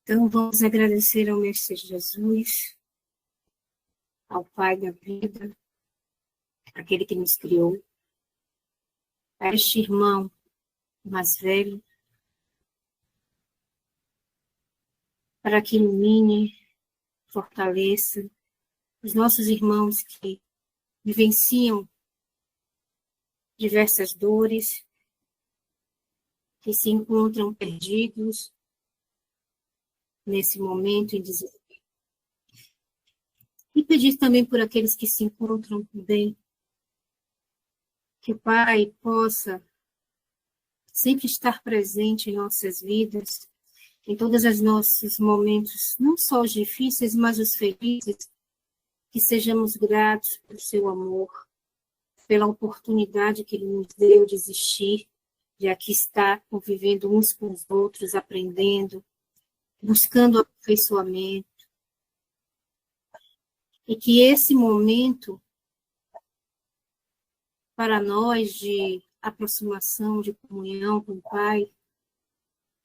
Então, vamos agradecer ao Mestre Jesus, ao Pai da vida, aquele que nos criou, a este irmão mais velho, para que ilumine, fortaleça os nossos irmãos que vivenciam diversas dores, que se encontram perdidos nesse momento em desespero. E pedir também por aqueles que se encontram bem, que o Pai possa sempre estar presente em nossas vidas, em todos os nossos momentos, não só os difíceis, mas os felizes, que sejamos gratos pelo seu amor, pela oportunidade que ele nos deu de existir, de aqui estar convivendo uns com os outros, aprendendo, buscando aperfeiçoamento. E que esse momento, para nós, de aproximação, de comunhão com o Pai,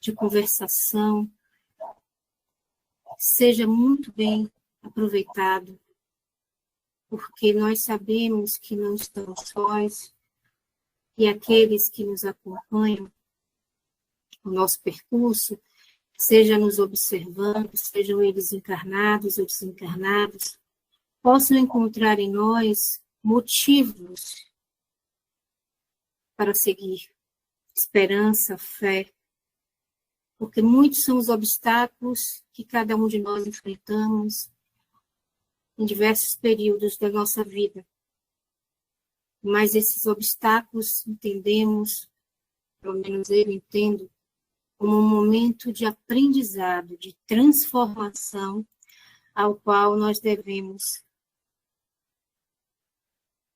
de conversação, seja muito bem aproveitado, porque nós sabemos que não estamos sós, e aqueles que nos acompanham no nosso percurso, seja nos observando, sejam eles encarnados ou desencarnados, possam encontrar em nós motivos para seguir, esperança, fé, porque muitos são os obstáculos que cada um de nós enfrentamos em diversos períodos da nossa vida. Mas esses obstáculos entendemos, pelo menos eu entendo, como um momento de aprendizado, de transformação, ao qual nós devemos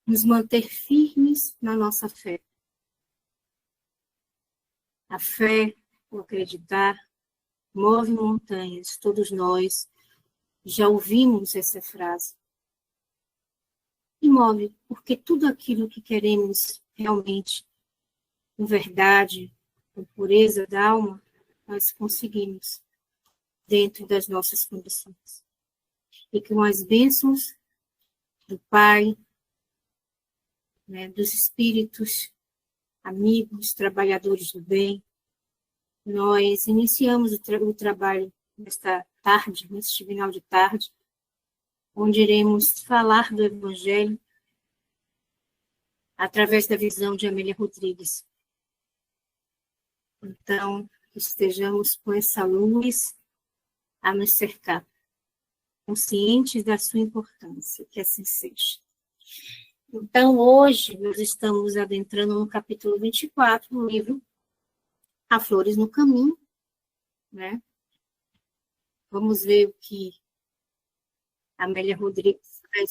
nos manter firmes na nossa fé. A fé, o acreditar, move montanhas. Todos nós já ouvimos essa frase. E move, porque tudo aquilo que queremos realmente, com verdade, com pureza da alma, nós conseguimos dentro das nossas condições. E com as bênçãos do Pai, dos espíritos, amigos, trabalhadores do bem, nós iniciamos o trabalho nesta tarde, neste final de tarde, onde iremos falar do Evangelho através da visão de Amélia Rodrigues. Então, estejamos com essa luz a nos cercar, conscientes da sua importância, que assim seja. Então, hoje, nós estamos adentrando no capítulo 24 do livro Há Flores no Caminho, né? Vamos ver o que Amélia Rodrigues vai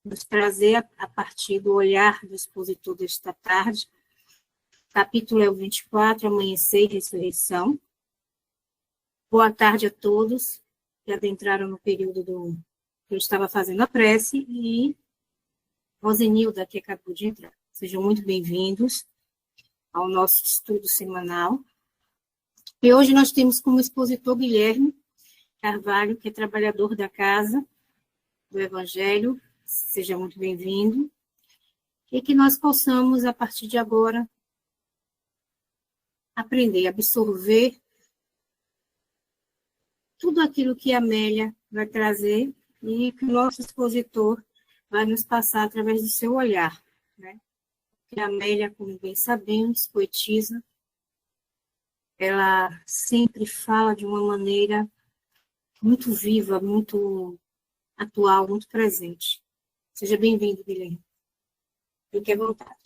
nos trazer a partir do olhar do expositor desta tarde. O capítulo é o 24, Amanhecer e Ressurreição. Boa tarde a todos que adentraram no período que eu estava fazendo a prece, e Rosenilda, que acabou de entrar. Sejam muito bem-vindos ao nosso estudo semanal. E hoje nós temos como expositor Guilherme Carvalho, que é trabalhador da Casa do Evangelho. Seja muito bem-vindo. E que nós possamos, a partir de agora, aprender, absorver tudo aquilo que a Amélia vai trazer e que o nosso expositor vai nos passar através do seu olhar, né? Porque a Amélia, como bem sabemos, poetisa, ela sempre fala de uma maneira muito viva, muito atual, muito presente. Seja bem-vindo, Guilherme. Fique à vontade.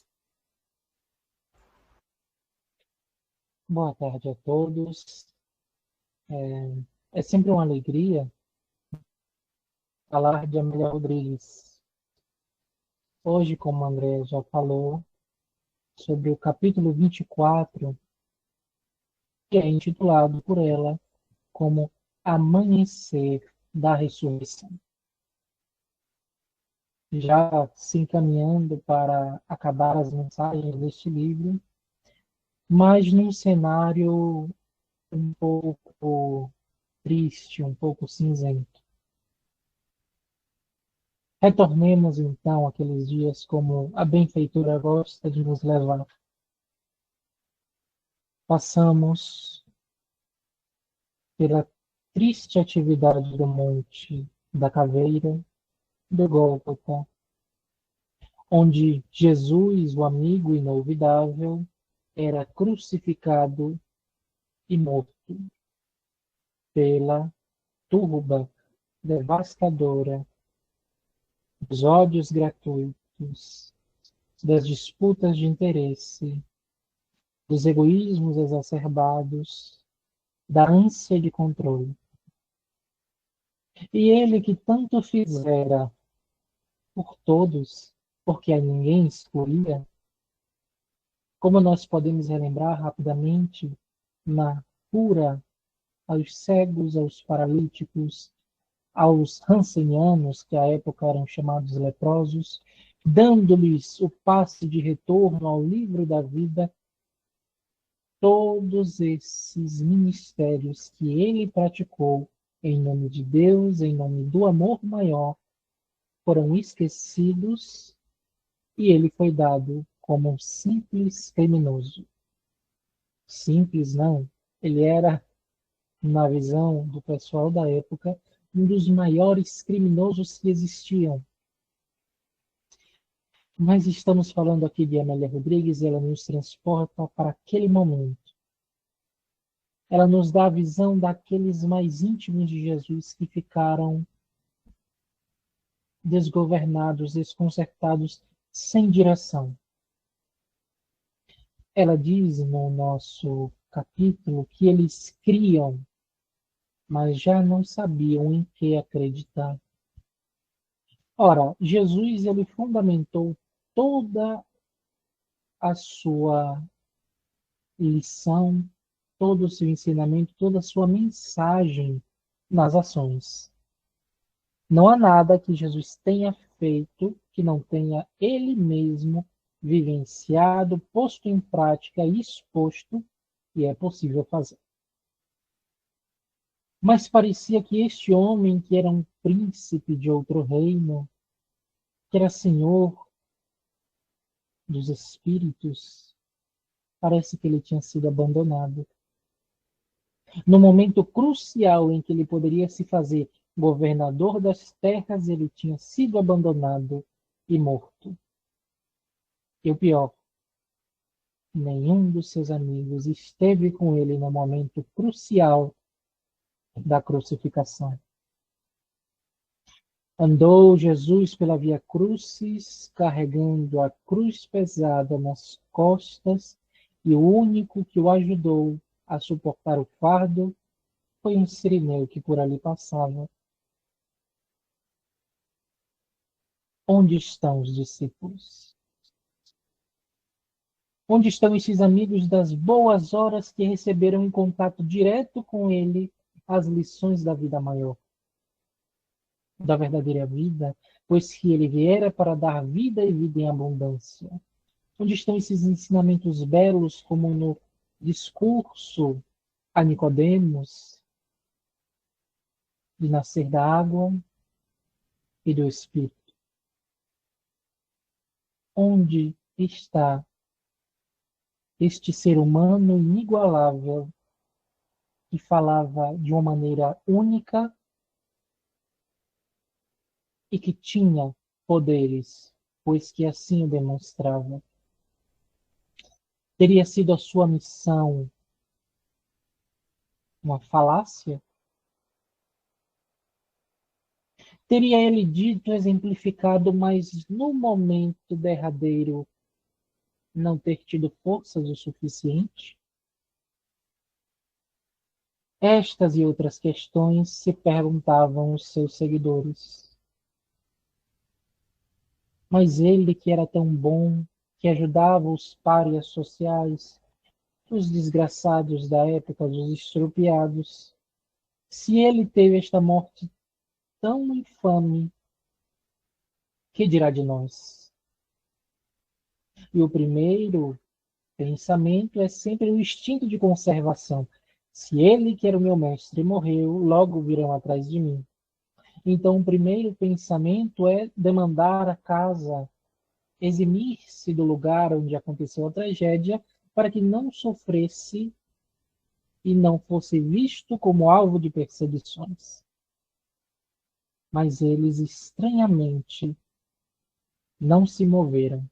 Boa tarde a todos. É sempre uma alegria falar de Amélia Rodrigues. Hoje, como a André já falou, sobre o capítulo 24, que é intitulado por ela como Amanhecer da Ressurreição. Já se encaminhando para acabar as mensagens deste livro, mas num cenário um pouco triste, um pouco cinzento. Retornemos então àqueles dias como a benfeitora gosta de nos levar. Passamos pela triste atividade do Monte da Caveira, do Gólgota, onde Jesus, o amigo inolvidável, era crucificado e morto pela turba devastadora dos ódios gratuitos, das disputas de interesse, dos egoísmos exacerbados, da ânsia de controle. E ele que tanto fizera por todos, porque a ninguém excluía, como nós podemos relembrar rapidamente na cura aos cegos, aos paralíticos, aos rancenianos, que à época eram chamados leprosos, dando-lhes o passe de retorno ao livro da vida, todos esses ministérios que ele praticou em nome de Deus, em nome do amor maior, foram esquecidos e ele foi dado como um simples criminoso. Simples não, ele era, na visão do pessoal da época, um dos maiores criminosos que existiam. Mas estamos falando aqui de Amélia Rodrigues e ela nos transporta para aquele momento. Ela nos dá a visão daqueles mais íntimos de Jesus que ficaram desgovernados, desconcertados, sem direção. Ela diz no nosso capítulo que eles criam, mas já não sabiam em que acreditar. Ora, Jesus ele fundamentou toda a sua lição, todo o seu ensinamento, toda a sua mensagem nas ações. Não há nada que Jesus tenha feito que não tenha ele mesmo vivenciado, posto em prática e exposto, e é possível fazer. Mas parecia que este homem, que era um príncipe de outro reino, que era senhor dos espíritos, parece que ele tinha sido abandonado. No momento crucial em que ele poderia se fazer governador das terras, ele tinha sido abandonado e morto. E o pior, nenhum dos seus amigos esteve com ele no momento crucial da crucificação. Andou Jesus pela Via Crucis, carregando a cruz pesada nas costas, e o único que o ajudou a suportar o fardo foi um sirineu que por ali passava. Onde estão os discípulos? Onde estão esses amigos das boas horas que receberam em contato direto com ele as lições da vida maior, da verdadeira vida, pois que ele viera para dar vida e vida em abundância? Onde estão esses ensinamentos belos, como no discurso a Nicodemos, de nascer da água e do Espírito? Onde está este ser humano inigualável que falava de uma maneira única e que tinha poderes, pois que assim o demonstrava? Teria sido a sua missão uma falácia? Teria ele dito, exemplificado, mas no momento derradeiro não ter tido forças o suficiente? Estas e outras questões se perguntavam os seus seguidores. Mas ele, que era tão bom, que ajudava os párias sociais, os desgraçados da época, os estropiados, se ele teve esta morte tão infame, que dirá de nós? E o primeiro pensamento é sempre o instinto de conservação. Se ele, que era o meu mestre, morreu, logo virão atrás de mim. Então, o primeiro pensamento é demandar a casa, eximir-se do lugar onde aconteceu a tragédia, para que não sofresse e não fosse visto como alvo de perseguições. Mas eles estranhamente não se moveram.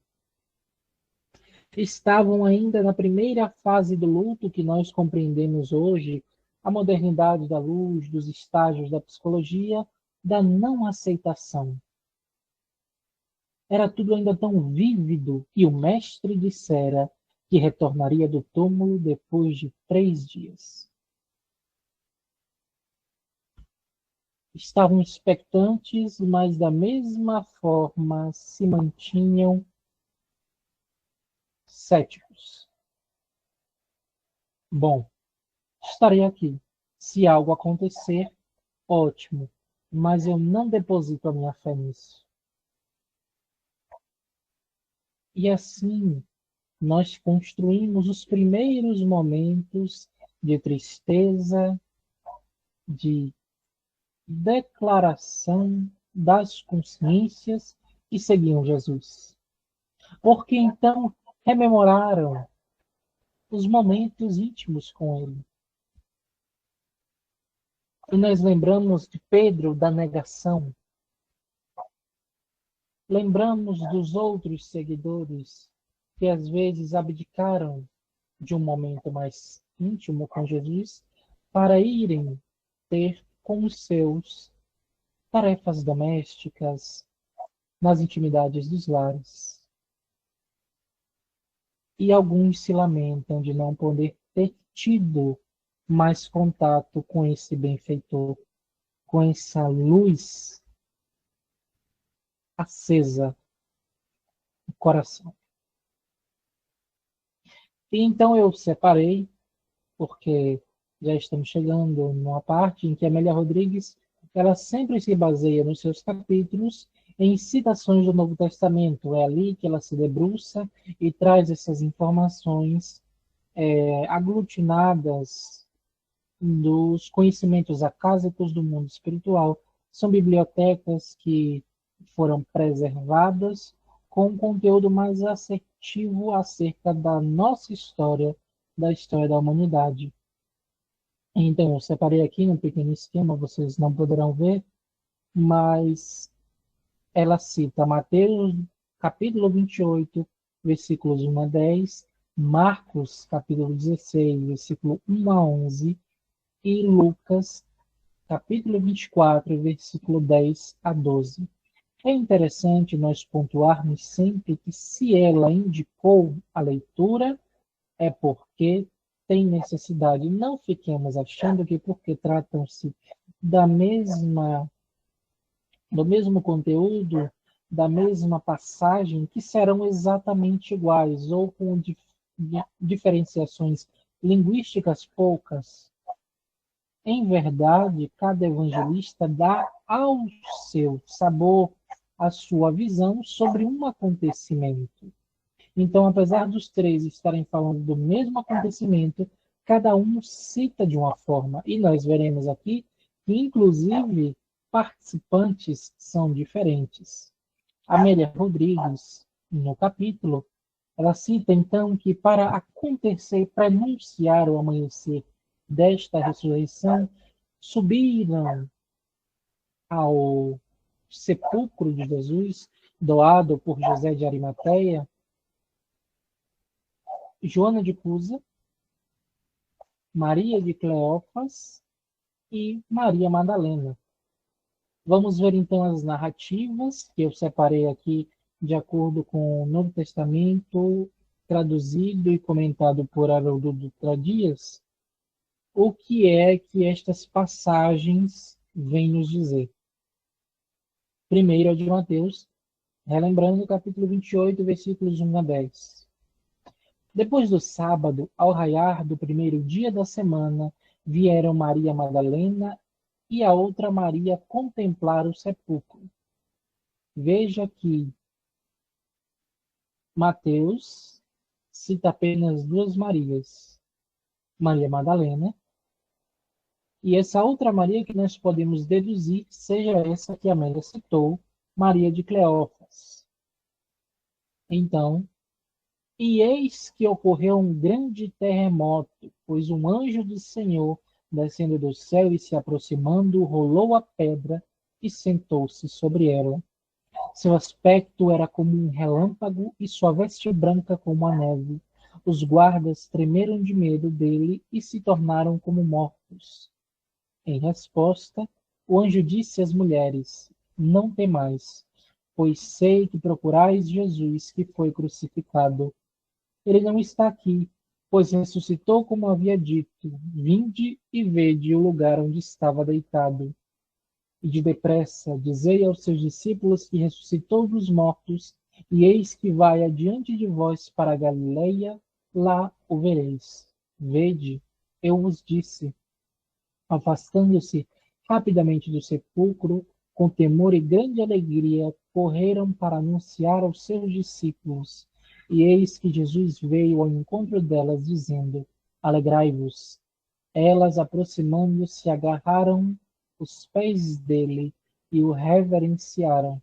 Estavam ainda na primeira fase do luto que nós compreendemos hoje, a modernidade da luz, dos estágios da psicologia, da não aceitação. Era tudo ainda tão vívido e o mestre dissera que retornaria do túmulo depois de 3 dias. Estavam expectantes, mas da mesma forma se mantinham céticos. Bom, estarei aqui. Se algo acontecer, ótimo, mas eu não deposito a minha fé nisso. E assim, nós construímos os primeiros momentos de tristeza, de declaração das consciências que seguiam Jesus. Porque então rememoraram os momentos íntimos com ele. E nós lembramos de Pedro da negação. Lembramos dos outros seguidores que às vezes abdicaram de um momento mais íntimo com Jesus para irem ter com os seus tarefas domésticas nas intimidades dos lares. E alguns se lamentam de não poder ter tido mais contato com esse benfeitor, com essa luz acesa no coração. E então eu separei, porque já estamos chegando numa parte em que a Amélia Rodrigues ela sempre se baseia nos seus capítulos em citações do Novo Testamento. É ali que ela se debruça e traz essas informações aglutinadas dos conhecimentos acásicos do mundo espiritual. São bibliotecas que foram preservadas com um conteúdo mais assertivo acerca da nossa história, da história da humanidade. Então, eu separei aqui um pequeno esquema, vocês não poderão ver, mas ela cita Mateus, capítulo 28, versículos 1 a 10, Marcos, capítulo 16, versículo 1 a 11, e Lucas, capítulo 24, versículo 10 a 12. É interessante nós pontuarmos sempre que se ela indicou a leitura, é porque tem necessidade. Não fiquemos achando que porque tratam-se da mesma, do mesmo conteúdo, da mesma passagem, que serão exatamente iguais ou com diferenciações linguísticas poucas. Em verdade, cada evangelista dá ao seu sabor a sua visão sobre um acontecimento. Então, apesar dos três estarem falando do mesmo acontecimento, cada um cita de uma forma. E nós veremos aqui que, inclusive, participantes são diferentes. Amélia Rodrigues, no capítulo, ela cita então que para acontecer, prenunciar o amanhecer desta ressurreição, subiram ao sepulcro de Jesus, doado por José de Arimateia, Joana de Cusa, Maria de Cleófas e Maria Madalena. Vamos ver então as narrativas que eu separei aqui de acordo com o Novo Testamento, traduzido e comentado por Haroldo Dutra Dias, o que é que estas passagens vêm nos dizer. Primeiro é de Mateus, relembrando o capítulo 28, versículos 1 a 10. Depois do sábado, ao raiar do primeiro dia da semana, vieram Maria Madalena e a outra Maria contemplar o sepulcro. Veja que Mateus cita apenas duas Marias, Maria Madalena E essa outra Maria que nós podemos deduzir seja essa que a Amélia citou, Maria de Cleófas. Então, e eis que ocorreu um grande terremoto, pois um anjo do Senhor, descendo do céu e se aproximando, rolou a pedra e sentou-se sobre ela. Seu aspecto era como um relâmpago e sua veste branca como a neve. Os guardas tremeram de medo dele e se tornaram como mortos. Em resposta, o anjo disse às mulheres: Não temais, pois sei que procurais Jesus que foi crucificado. Ele não está aqui, pois ressuscitou como havia dito. Vinde e vede o lugar onde estava deitado. E de depressa dizei aos seus discípulos que ressuscitou dos mortos, e eis que vai adiante de vós para a Galileia, lá o vereis. Vede, eu vos disse. Afastando-se rapidamente do sepulcro, com temor e grande alegria, correram para anunciar aos seus discípulos. E eis que Jesus veio ao encontro delas, dizendo: Alegrai-vos. Elas, aproximando-se, agarraram os pés dele e o reverenciaram.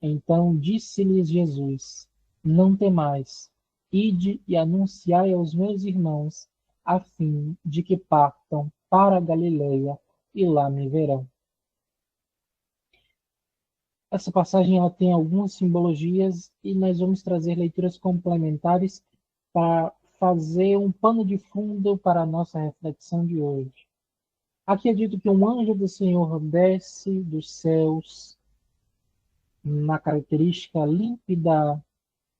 Então disse-lhes Jesus: Não temais, ide e anunciai aos meus irmãos, a fim de que partam para a Galileia e lá me verão. Essa passagem ela tem algumas simbologias e nós vamos trazer leituras complementares para fazer um pano de fundo para a nossa reflexão de hoje. Aqui é dito que um anjo do Senhor desce dos céus na característica límpida,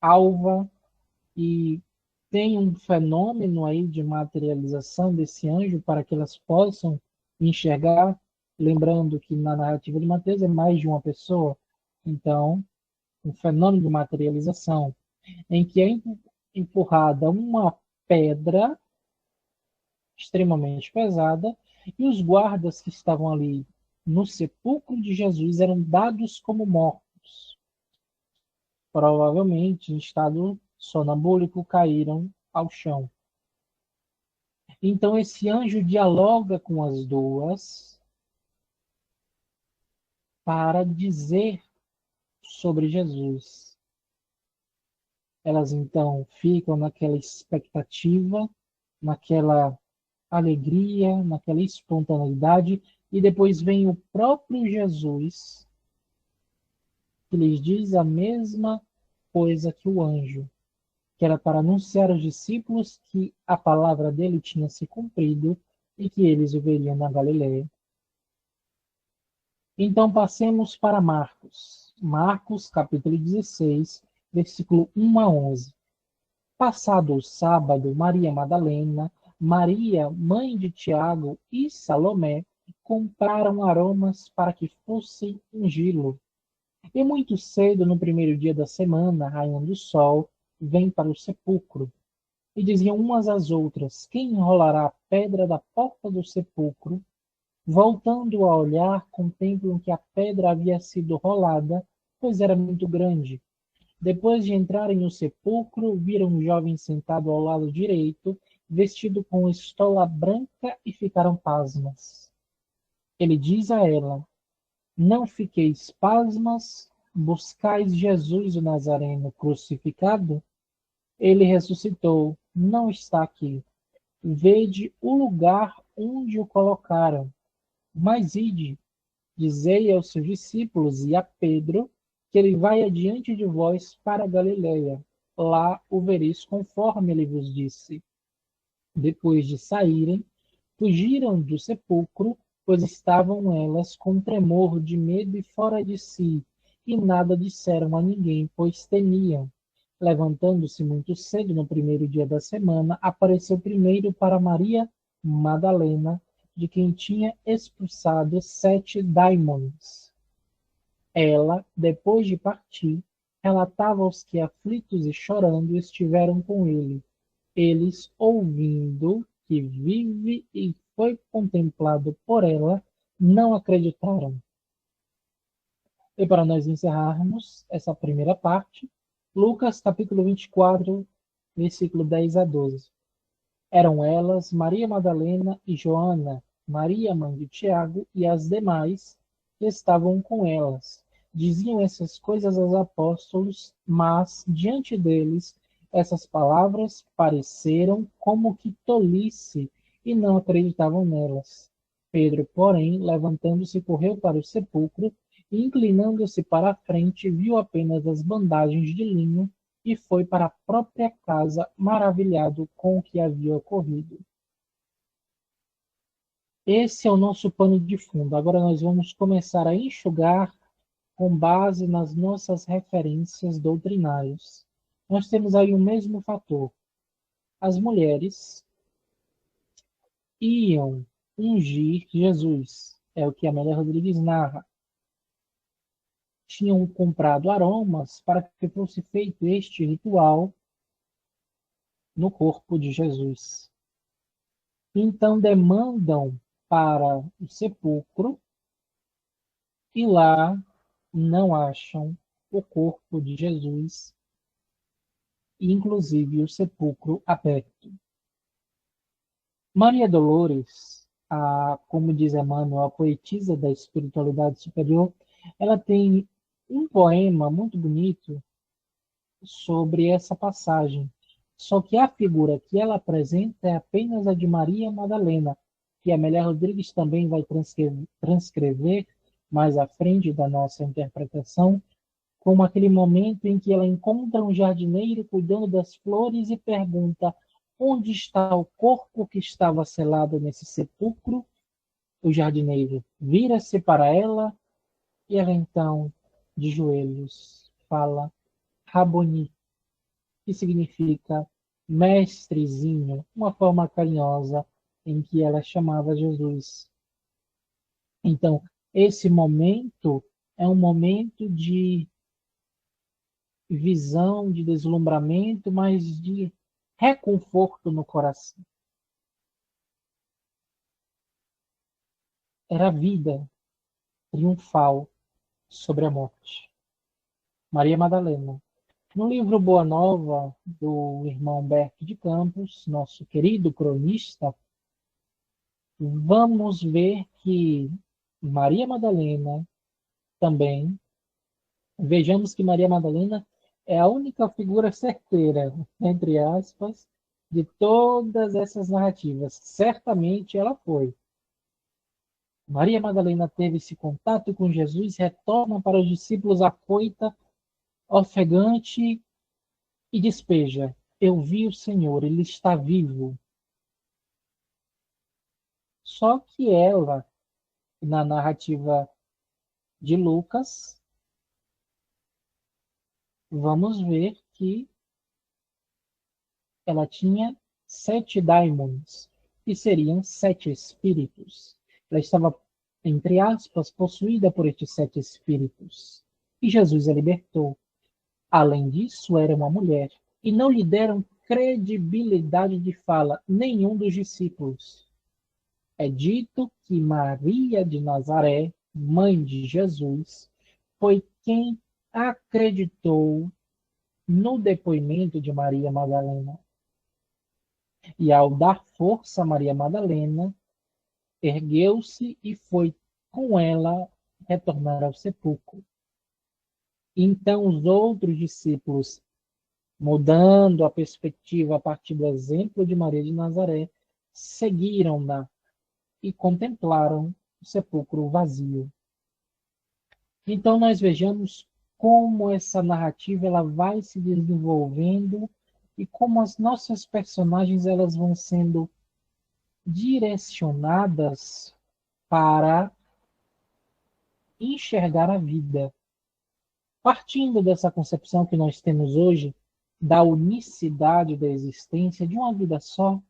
alva, e tem um fenômeno aí de materialização desse anjo para que elas possam enxergar, lembrando que na narrativa de Mateus é mais de uma pessoa, então, um fenômeno de materialização, em que é empurrada uma pedra extremamente pesada, e os guardas que estavam ali no sepulcro de Jesus eram dados como mortos. Provavelmente, em estado sonambúlico, caíram ao chão. Então, esse anjo dialoga com as duas para dizer sobre Jesus. Elas, então, ficam naquela expectativa, naquela alegria, naquela espontaneidade, e depois vem o próprio Jesus, que lhes diz a mesma coisa que o anjo, que era para anunciar aos discípulos que a palavra dele tinha se cumprido e que eles o veriam na Galileia. Então passemos para Marcos. Marcos, capítulo 16, versículo 1 a 11. Passado o sábado, Maria Madalena, Maria, mãe de Tiago e Salomé, compraram aromas para que fossem ungí-lo. E muito cedo, no primeiro dia da semana, raiando o sol, vêm para o sepulcro. E diziam umas às outras: Quem enrolará a pedra da porta do sepulcro? Voltando a olhar, contemplam que a pedra havia sido rolada, pois era muito grande. Depois de entrarem no sepulcro, viram um jovem sentado ao lado direito, vestido com estola branca, e ficaram pasmas. Ele diz a ela: Não fiqueis pasmas, buscais Jesus o Nazareno crucificado? Ele ressuscitou, não está aqui. Vede o lugar onde o colocaram. Mas ide, dizei aos seus discípulos e a Pedro que ele vai adiante de vós para a Galileia. Lá o vereis conforme ele vos disse. Depois de saírem, fugiram do sepulcro, pois estavam elas com tremor de medo e fora de si, e nada disseram a ninguém, pois temiam. Levantando-se muito cedo no primeiro dia da semana, apareceu primeiro para Maria Madalena, de quem tinha expulsado 7 daimons. Ela, depois de partir, relatava aos que, aflitos e chorando, estiveram com ele. Eles, ouvindo que vive e foi contemplado por ela, não acreditaram. E para nós encerrarmos essa primeira parte, Lucas capítulo 24, versículo 10 a 12. Eram elas Maria Madalena e Joana, Maria, mãe de Tiago, e as demais que estavam com elas. Diziam essas coisas aos apóstolos, mas diante deles essas palavras pareceram como que tolice e não acreditavam nelas. Pedro, porém, levantando-se, correu para o sepulcro e, inclinando-se para a frente, viu apenas as bandagens de linho e foi para a própria casa, maravilhado com o que havia ocorrido. Esse é o nosso pano de fundo. Agora nós vamos começar a enxugar com base nas nossas referências doutrinárias. Nós temos aí o mesmo fator. As mulheres iam ungir Jesus. É o que Amélia Rodrigues narra. Tinham comprado aromas para que fosse feito este ritual no corpo de Jesus. Então demandam para o sepulcro e lá não acham o corpo de Jesus, inclusive o sepulcro aberto. Maria Dolores, como diz Emmanuel, a poetisa da espiritualidade superior, ela tem um poema muito bonito sobre essa passagem. Só que a figura que ela apresenta é apenas a de Maria Madalena, que a Amélia Rodrigues também vai transcrever mais à frente da nossa interpretação, como aquele momento em que ela encontra um jardineiro cuidando das flores e pergunta: onde está o corpo que estava selado nesse sepulcro? O jardineiro vira-se para ela e ela então, de joelhos, fala Raboni, que significa mestrezinho, uma forma carinhosa em que ela chamava Jesus. Então, esse momento é um momento de visão, de deslumbramento, mas de reconforto no coração. Era a vida triunfal sobre a morte. Maria Madalena. No livro Boa Nova, do irmão Humberto de Campos, nosso querido cronista, vamos ver que Maria Madalena também, vejamos que Maria Madalena é a única figura certeira, entre aspas, de todas essas narrativas. Certamente ela foi. Maria Madalena teve esse contato com Jesus, retorna para os discípulos afoita, ofegante e despeja: eu vi o Senhor, ele está vivo. Só que ela, na narrativa de Lucas, vamos ver que ela tinha 7 daimons, que seriam 7 espíritos. Ela estava, entre aspas, possuída por estes 7 espíritos. E Jesus a libertou. Além disso, era uma mulher. E não lhe deram credibilidade de fala nenhum dos discípulos. É dito que Maria de Nazaré, mãe de Jesus, foi quem acreditou no depoimento de Maria Madalena. E ao dar força a Maria Madalena, ergueu-se e foi com ela retornar ao sepulcro. Então os outros discípulos, mudando a perspectiva a partir do exemplo de Maria de Nazaré, seguiram-na e contemplaram o sepulcro vazio. Então nós vejamos como essa narrativa ela vai se desenvolvendo e como as nossas personagens elas vão sendo direcionadas para enxergar a vida. Partindo dessa concepção que nós temos hoje da unicidade da existência de uma vida só,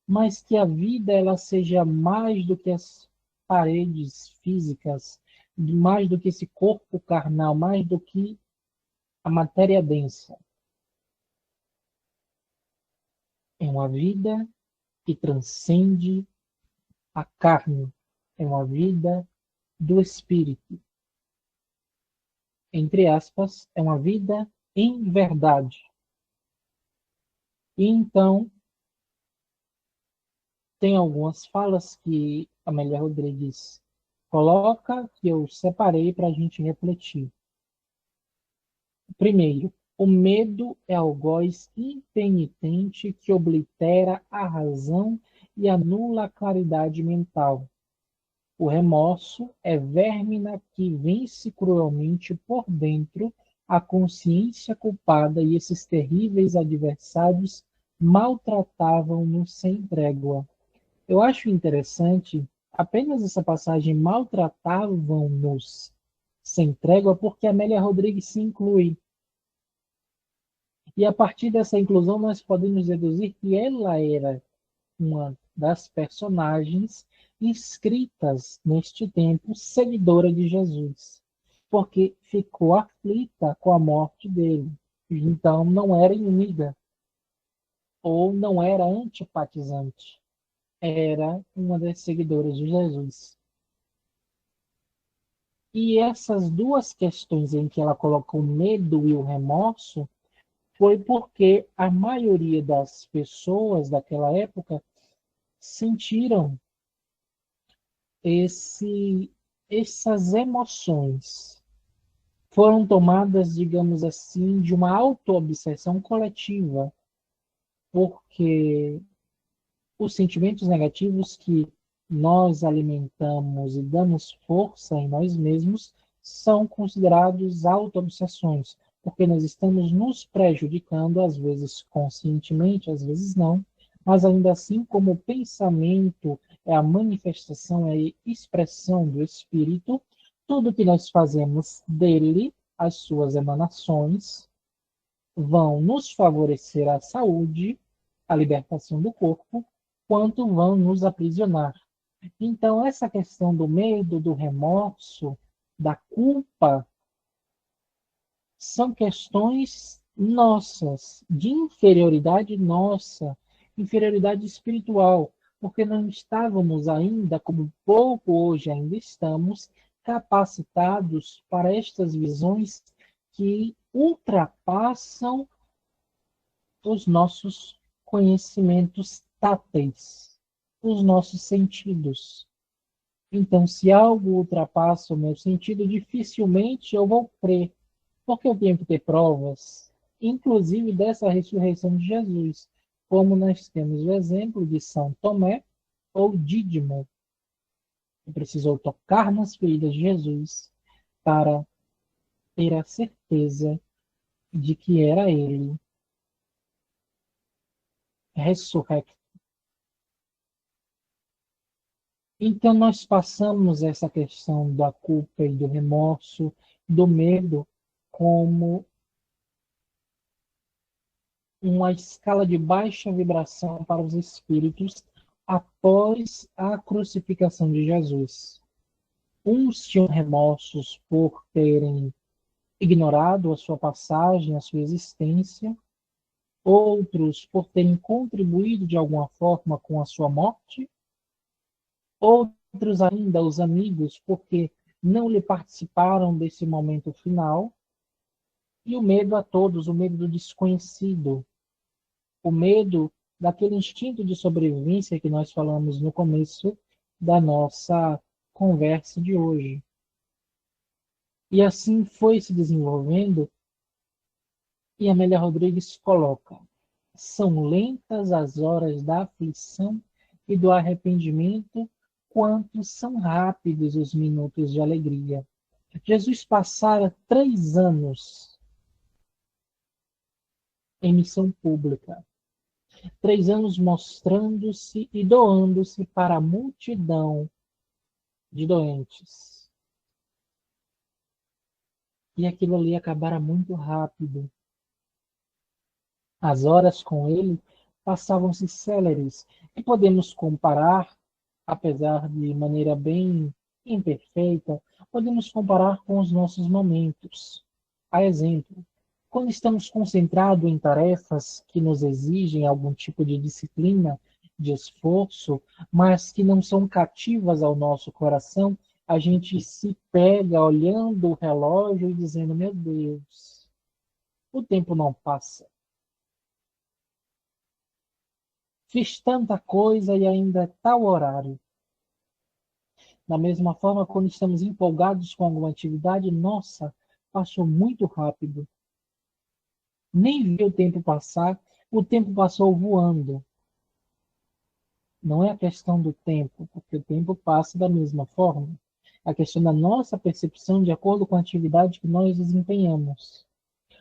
mas que a vida ela seja mais do que as paredes físicas, mais do que esse corpo carnal, mais do que a matéria densa. É uma vida que transcende a carne, é uma vida do espírito. Entre aspas, é uma vida em verdade. E então, tem algumas falas que a Amélia Rodrigues coloca que eu separei para a gente refletir. Primeiro, o medo é algoz impenitente que oblitera a razão e anula a claridade mental. O remorso é vérmina que vence cruelmente por dentro a consciência culpada e esses terríveis adversários maltratavam-nos sem trégua. Eu acho interessante apenas essa passagem maltratavam-nos sem trégua porque Amélia Rodrigues se inclui. E a partir dessa inclusão nós podemos deduzir que ela era uma das personagens inscritas neste tempo, seguidora de Jesus, porque ficou aflita com a morte dele. Então não era inimiga ou não era antipatizante, era uma das seguidoras de Jesus. E essas duas questões em que ela coloca o medo e o remorso foi porque a maioria das pessoas daquela época sentiram essas emoções. Foram tomadas, digamos assim, de uma auto-obsessão coletiva, porque os sentimentos negativos que nós alimentamos e damos força em nós mesmos são considerados auto-obsessões, porque nós estamos nos prejudicando, às vezes conscientemente, às vezes não, mas ainda assim, como o pensamento é a manifestação, é a expressão do espírito, tudo que nós fazemos dele, as suas emanações, vão nos favorecer a saúde, a libertação do corpo, quanto vão nos aprisionar. Então, essa questão do medo, do remorso, da culpa, são questões nossas, de inferioridade nossa, inferioridade espiritual, porque não estávamos ainda, como pouco hoje ainda estamos, capacitados para estas visões que ultrapassam os nossos conhecimentos táteis, os nossos sentidos. Então, se algo ultrapassa o meu sentido, dificilmente eu vou crer, porque eu tenho que ter provas, inclusive dessa ressurreição de Jesus, como nós temos o exemplo de São Tomé ou Dídimo, que precisou tocar nas feridas de Jesus para ter a certeza de que era ele ressurrecto. Então, nós passamos essa questão da culpa e do remorso, do medo, como uma escala de baixa vibração para os espíritos após a crucificação de Jesus. Uns tinham remorsos por terem ignorado a sua passagem, a sua existência, outros por terem contribuído de alguma forma com a sua morte, outros ainda, os amigos, porque não lhe participaram desse momento final, e o medo a todos, o medo do desconhecido, o medo daquele instinto de sobrevivência que nós falamos no começo da nossa conversa de hoje. E assim foi se desenvolvendo, e Amélia Rodrigues coloca: são lentas as horas da aflição e do arrependimento, quanto são rápidos os minutos de alegria. Jesus passara 3 anos em missão pública, 3 anos mostrando-se e doando-se para a multidão de doentes. E aquilo ali acabara muito rápido. As horas com ele passavam-se céleres e podemos comparar, apesar de maneira bem imperfeita, podemos comparar com os nossos momentos. A exemplo, quando estamos concentrados em tarefas que nos exigem algum tipo de disciplina, de esforço, mas que não são cativas ao nosso coração, a gente se pega olhando o relógio e dizendo: meu Deus, o tempo não passa. Fiz tanta coisa e ainda é tal horário. Da mesma forma, quando estamos empolgados com alguma atividade, nossa, passou muito rápido. Nem vi o tempo passar, o tempo passou voando. Não é a questão do tempo, porque o tempo passa da mesma forma. É a questão da nossa percepção de acordo com a atividade que nós desempenhamos.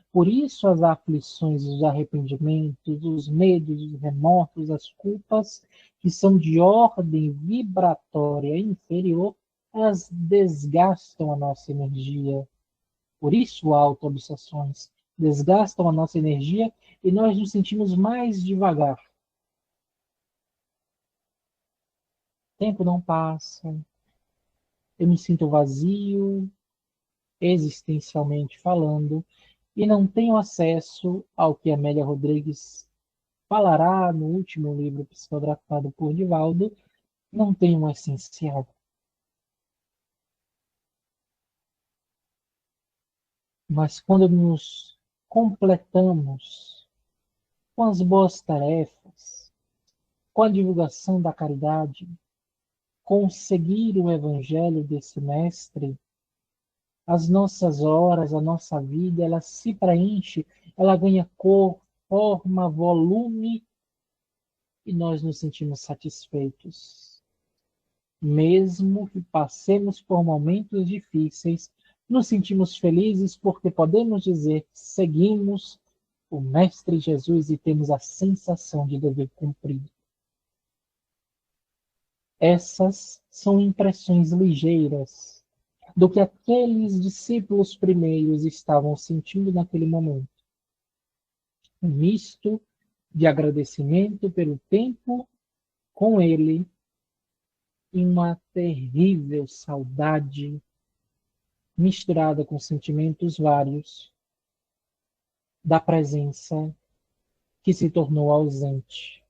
Por isso, as aflições, os arrependimentos, os medos, os remorsos, as culpas, que são de ordem vibratória inferior, elas desgastam a nossa energia. Por isso, auto-obsessões desgastam a nossa energia e nós nos sentimos mais devagar. O tempo não passa, eu me sinto vazio, existencialmente falando, e não tenho acesso ao que Amélia Rodrigues falará no último livro psicografado por Divaldo, não tenho um essencial. Mas quando nos completamos com as boas tarefas, com a divulgação da caridade, com seguir o evangelho desse mestre, as nossas horas, a nossa vida, ela se preenche, ela ganha cor, forma, volume e nós nos sentimos satisfeitos. Mesmo que passemos por momentos difíceis, nos sentimos felizes porque podemos dizer que seguimos o Mestre Jesus e temos a sensação de dever cumprido. Essas são impressões ligeiras do que aqueles discípulos primeiros estavam sentindo naquele momento. Um misto de agradecimento pelo tempo com ele e uma terrível saudade misturada com sentimentos vários da presença que se tornou ausente.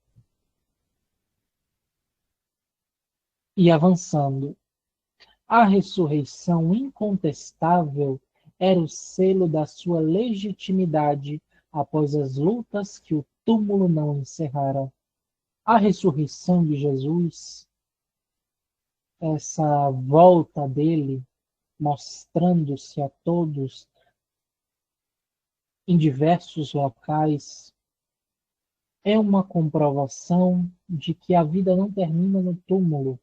E avançando, a ressurreição incontestável era o selo da sua legitimidade após as lutas que o túmulo não encerrara. A ressurreição de Jesus, essa volta dele, mostrando-se a todos em diversos locais, é uma comprovação de que a vida não termina no túmulo.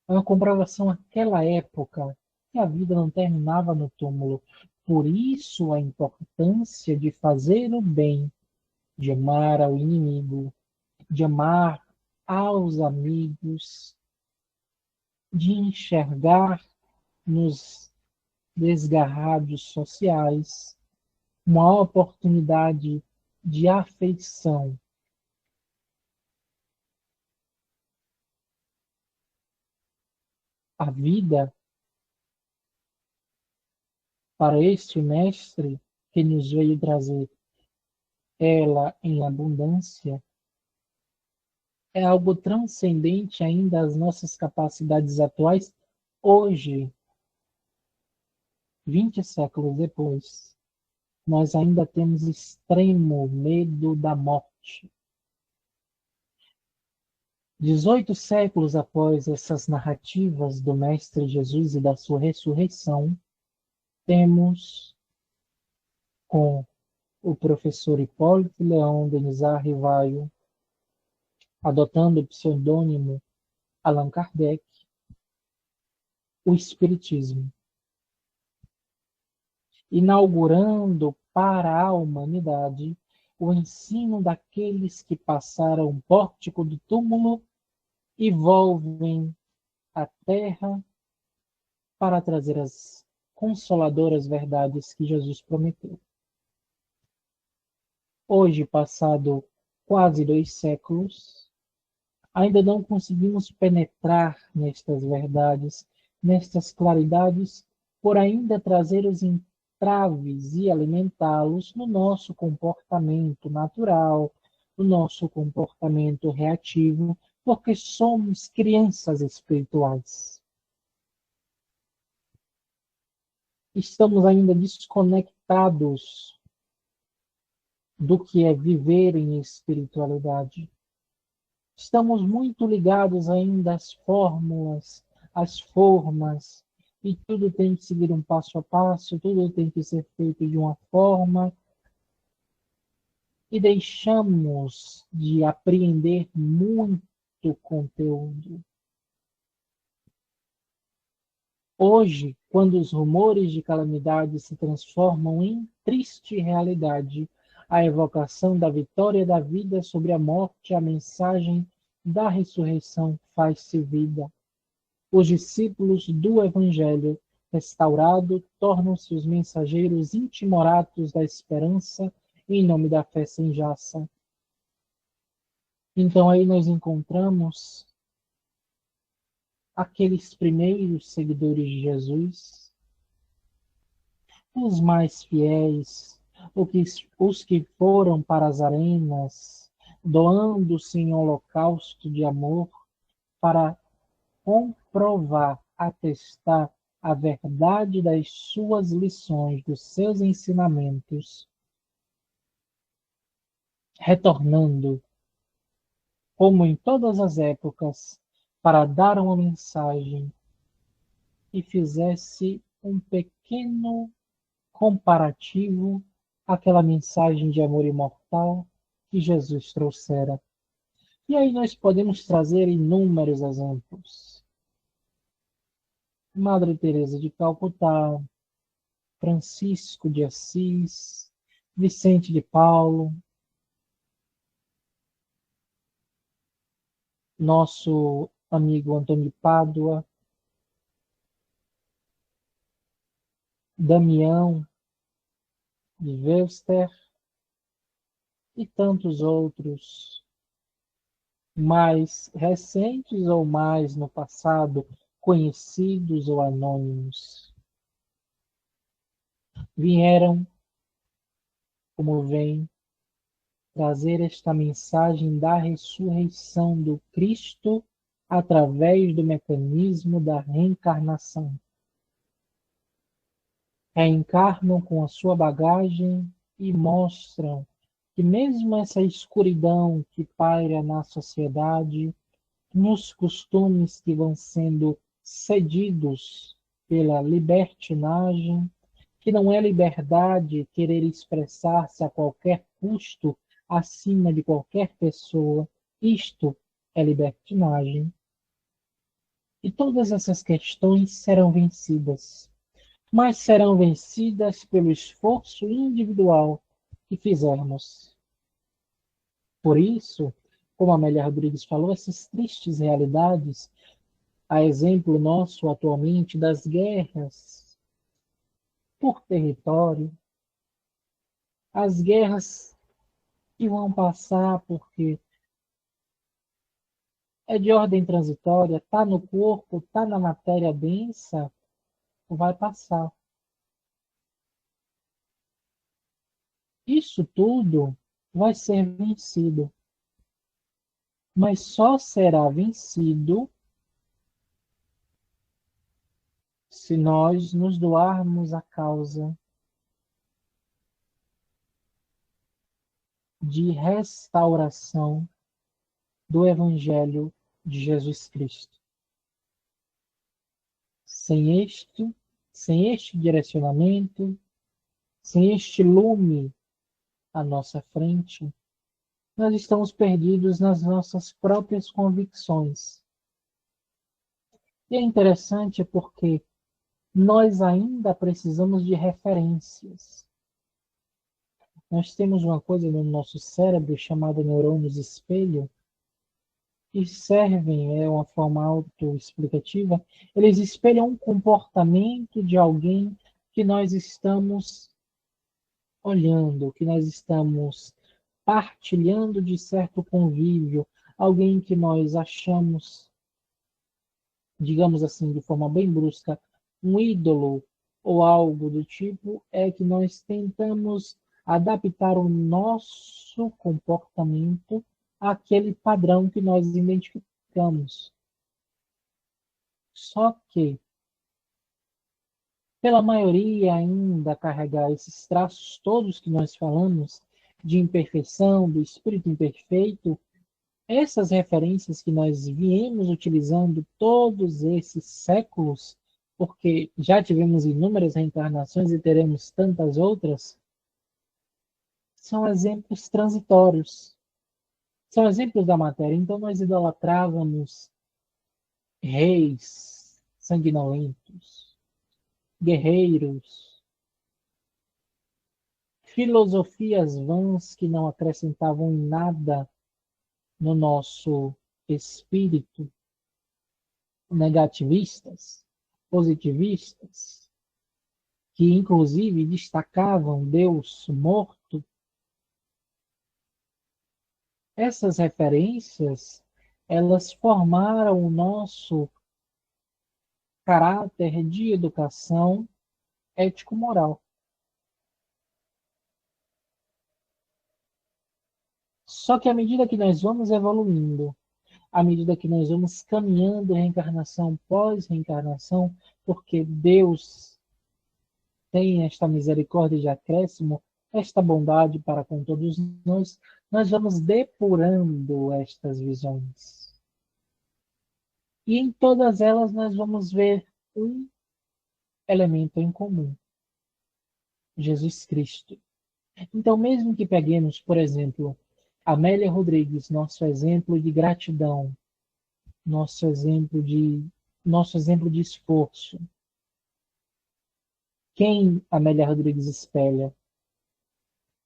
É uma comprovação naquela época que a vida não terminava no túmulo. Por isso a importância de fazer o bem, de amar ao inimigo, de amar aos amigos, de enxergar nos desgarrados sociais uma oportunidade de afeição. A vida, para este mestre que nos veio trazer ela em abundância, é algo transcendente ainda às nossas capacidades atuais, hoje, 20 séculos depois. Nós ainda temos extremo medo da morte. 18 séculos após essas narrativas do Mestre Jesus e da sua ressurreição, temos com o professor Hipólito Leão Denizar Rivaio, adotando o pseudônimo Allan Kardec, o Espiritismo, inaugurando para a humanidade o ensino daqueles que passaram o pórtico do túmulo e volvem à terra para trazer as consoladoras verdades que Jesus prometeu. Hoje, passado quase 2 séculos, ainda não conseguimos penetrar nestas verdades, nestas claridades, por ainda trazer os entraves e alimentá-los no nosso comportamento natural, no nosso comportamento reativo, porque somos crianças espirituais. Estamos ainda desconectados do que é viver em espiritualidade. Estamos muito ligados ainda às fórmulas, às formas, e tudo tem que seguir um passo a passo, tudo tem que ser feito de uma forma, e deixamos de apreender muito conteúdo. Hoje, quando os rumores de calamidade se transformam em triste realidade, a evocação da vitória da vida sobre a morte, a mensagem da ressurreição faz-se vida. Os discípulos do Evangelho restaurado tornam-se os mensageiros intimoratos da esperança em nome da fé sem jaça. Então aí nós encontramos aqueles primeiros seguidores de Jesus, os mais fiéis, os que foram para as arenas, doando-se em holocausto de amor para comprovar, atestar a verdade das suas lições, dos seus ensinamentos, retornando, como em todas as épocas, para dar uma mensagem e fizesse um pequeno comparativo àquela mensagem de amor imortal que Jesus trouxera. E aí nós podemos trazer inúmeros exemplos. Madre Teresa de Calcutá, Francisco de Assis, Vicente de Paulo, nosso amigo Antônio de Pádua, Damião de Webster e tantos outros, mais recentes ou mais no passado, conhecidos ou anônimos. Vieram, como vem, trazer esta mensagem da ressurreição do Cristo através do mecanismo da reencarnação. Reencarnam com a sua bagagem e mostram que mesmo essa escuridão que paira na sociedade, nos costumes que vão sendo cedidos pela libertinagem, que não é liberdade querer expressar-se a qualquer custo acima de qualquer pessoa, isto é libertinagem. E todas essas questões serão vencidas, mas serão vencidas pelo esforço individual que fizermos. Por isso, como a Amélia Rodrigues falou, essas tristes realidades, a exemplo nosso atualmente das guerras por território, as guerras que vão passar porque é de ordem transitória, está no corpo, está na matéria densa, vai passar. Isso tudo vai ser vencido, mas só será vencido se nós nos doarmos à causa de restauração do Evangelho de Jesus Cristo. Sem este direcionamento, sem este lume à nossa frente, nós estamos perdidos nas nossas próprias convicções. E é interessante porque nós ainda precisamos de referências. Nós temos uma coisa no nosso cérebro chamada neurônios espelho, que servem, é uma forma autoexplicativa, eles espelham um comportamento de alguém que nós estamos olhando, que nós estamos partilhando de certo convívio, alguém que nós achamos, digamos assim, de forma bem brusca, um ídolo ou algo do tipo, é que nós tentamos adaptar o nosso comportamento àquele padrão que nós identificamos. Só que, pela maioria ainda carregar esses traços todos que nós falamos, de imperfeição, do espírito imperfeito, essas referências que nós viemos utilizando todos esses séculos, porque já tivemos inúmeras reencarnações e teremos tantas outras, são exemplos transitórios, são exemplos da matéria. Então nós idolatrávamos reis sanguinolentos, guerreiros, filosofias vãs que não acrescentavam em nada no nosso espírito, negativistas, positivistas, que inclusive destacavam Deus morto. Essas referências, elas formaram o nosso caráter de educação ético-moral. Só que à medida que nós vamos evoluindo, à medida que nós vamos caminhando reencarnação pós reencarnação, porque Deus tem esta misericórdia de acréscimo, esta bondade para com todos nós, nós vamos depurando estas visões. E em todas elas nós vamos ver um elemento em comum: Jesus Cristo. Então, mesmo que peguemos, por exemplo, Amélia Rodrigues, nosso exemplo de gratidão, nosso exemplo de esforço. Quem Amélia Rodrigues espelha?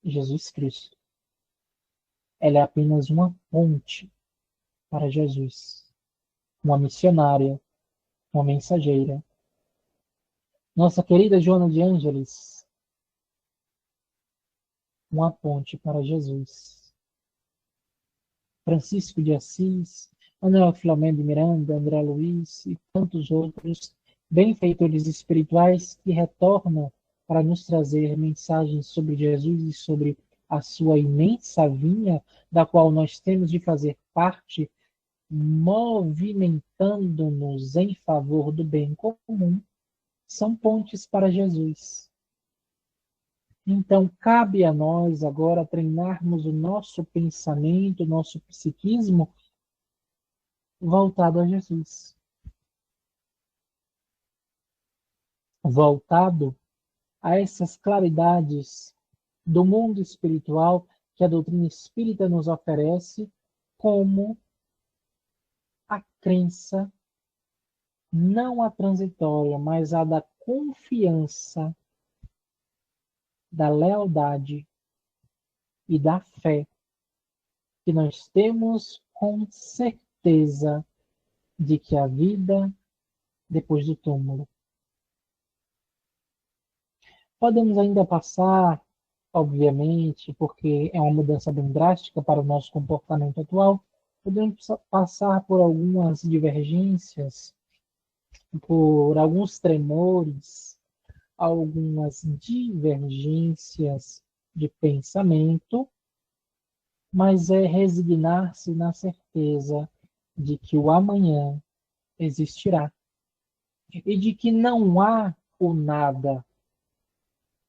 Jesus Cristo. Ela é apenas uma ponte para Jesus, uma missionária, uma mensageira. Nossa querida Joana de Ângeles, uma ponte para Jesus. Francisco de Assis, Manuel Filomeno de Miranda, André Luiz e tantos outros benfeitores espirituais que retornam para nos trazer mensagens sobre Jesus e sobre a sua imensa vinha, da qual nós temos de fazer parte, movimentando-nos em favor do bem comum, são pontes para Jesus. Então, cabe a nós agora treinarmos o nosso pensamento, o nosso psiquismo voltado a Jesus. Voltado a essas claridades do mundo espiritual que a doutrina espírita nos oferece, como a crença, não a transitória, mas a da confiança, da lealdade e da fé, que nós temos com certeza de que a vida depois do túmulo. Podemos ainda passar, obviamente, porque é uma mudança bem drástica para o nosso comportamento atual, podemos passar por algumas divergências, por alguns tremores, algumas divergências de pensamento, mas é resignar-se na certeza de que o amanhã existirá e de que não há o nada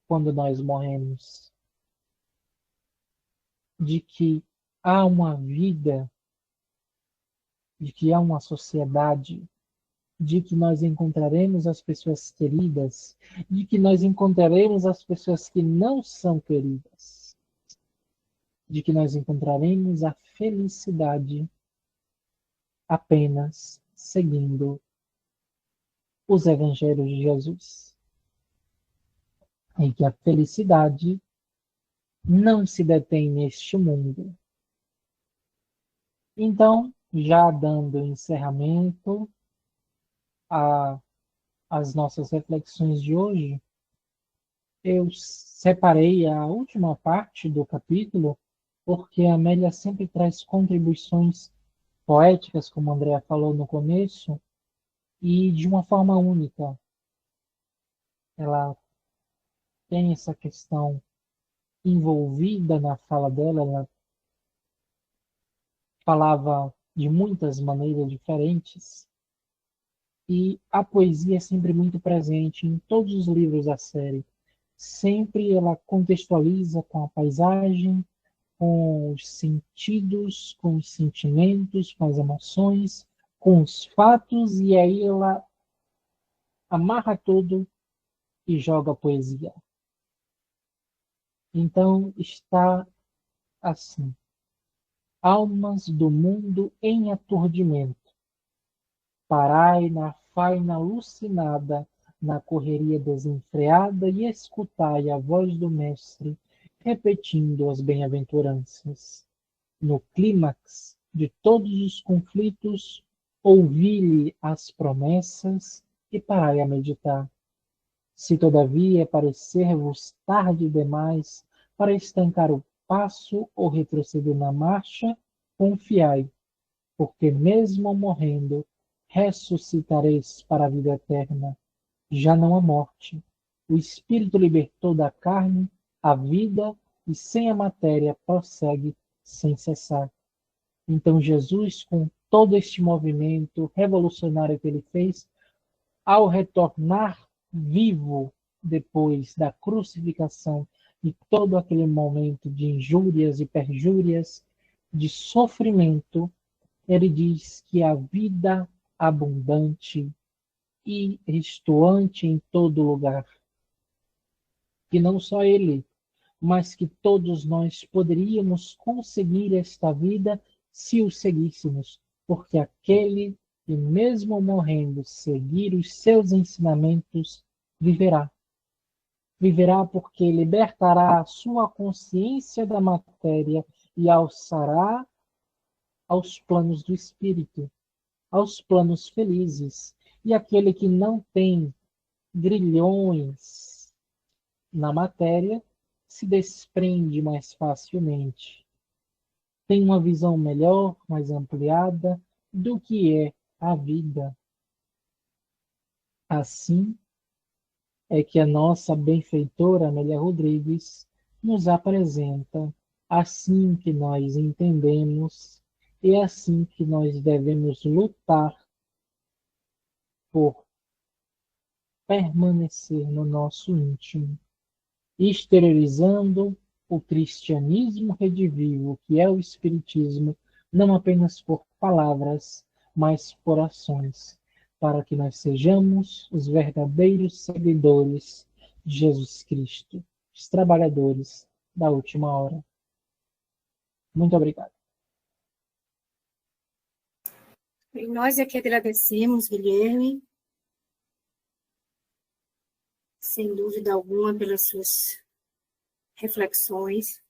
quando nós morremos, de que há uma vida, de que há uma sociedade, de que nós encontraremos as pessoas queridas, de que nós encontraremos as pessoas que não são queridas, de que nós encontraremos a felicidade apenas seguindo os evangelhos de Jesus. E que a felicidade não se detém neste mundo. Então, já dando encerramento às nossas reflexões de hoje, eu separei a última parte do capítulo, porque a Amélia sempre traz contribuições poéticas, como a Andrea falou no começo, e de uma forma única. Ela tem essa questão envolvida na fala dela, ela falava de muitas maneiras diferentes, e a poesia é sempre muito presente em todos os livros da série. Sempre ela contextualiza com a paisagem, com os sentidos, com os sentimentos, com as emoções, com os fatos, e aí ela amarra tudo e joga a poesia. Então está assim: almas do mundo em aturdimento, parai na faina alucinada, na correria desenfreada, e escutai a voz do Mestre repetindo as bem-aventuranças. No clímax de todos os conflitos, ouvi-lhe as promessas e parai a meditar. Se todavia parecer-vos tarde demais para estancar o passo ou retroceder na marcha, confiai, porque mesmo morrendo, ressuscitareis para a vida eterna. Já não há morte. O Espírito libertou da carne a vida e sem a matéria prossegue sem cessar. Então Jesus, com todo este movimento revolucionário que ele fez, ao retornar vivo depois da crucificação e todo aquele momento de injúrias e perjúrias, de sofrimento, ele diz que a vida abundante e restoante em todo lugar, que não só ele, mas que todos nós poderíamos conseguir esta vida se o seguíssemos, porque aquele que mesmo morrendo seguir os seus ensinamentos viverá. Viverá porque libertará a sua consciência da matéria e alçará aos planos do espírito, aos planos felizes. E aquele que não tem grilhões na matéria se desprende mais facilmente. Tem uma visão melhor, mais ampliada do que é a vida. Assim é que a nossa benfeitora Amélia Rodrigues nos apresenta, assim que nós entendemos e assim que nós devemos lutar por permanecer no nosso íntimo, exteriorizando o cristianismo redivivo, que é o Espiritismo, não apenas por palavras, mas por ações, para que nós sejamos os verdadeiros seguidores de Jesus Cristo, os trabalhadores da última hora. Muito obrigado. E nós aqui agradecemos, Guilherme, sem dúvida alguma, pelas suas reflexões.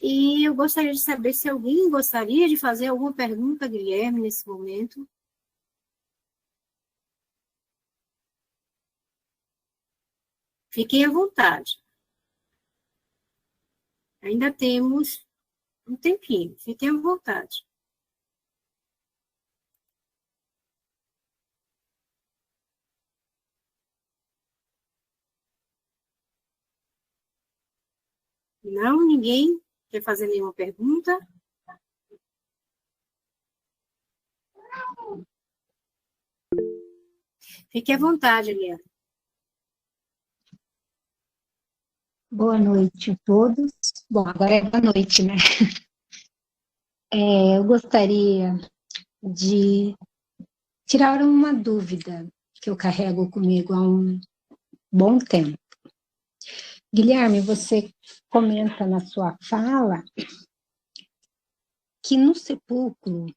E eu gostaria de saber se alguém gostaria de fazer alguma pergunta a Guilherme nesse momento. Fiquem à vontade. Ainda temos um tempinho. Fiquem à vontade. Não, ninguém quer fazer nenhuma pergunta? Fique à vontade, Eliana. Boa noite a todos. Bom, agora é boa noite, né? Eu gostaria de tirar uma dúvida que eu carrego comigo há um bom tempo. Guilherme, você comenta na sua fala que no sepulcro,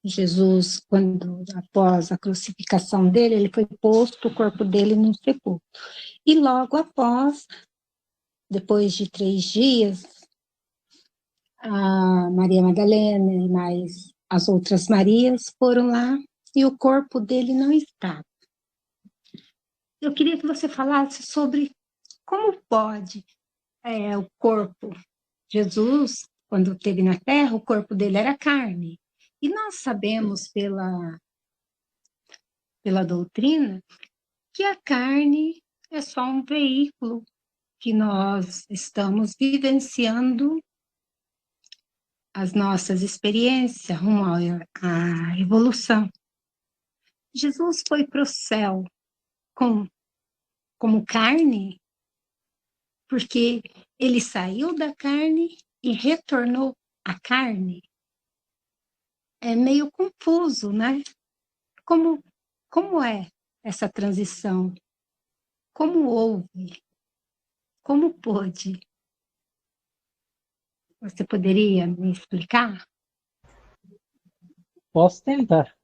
Jesus, quando após a crucificação dele, ele foi posto o corpo dele no sepulcro. E logo após, depois de 3 dias, a Maria Madalena e mais as outras Marias foram lá e o corpo dele não estava. Eu queria que você falasse sobre como pode o corpo. Jesus, quando esteve na Terra, o corpo dele era carne. E nós sabemos pela doutrina que a carne é só um veículo que nós estamos vivenciando as nossas experiências rumo à evolução. Jesus foi para o céu como carne, porque ele saiu da carne e retornou à carne, é meio confuso, né? Como é essa transição? Como houve? Como pôde? Você poderia me explicar? Posso tentar.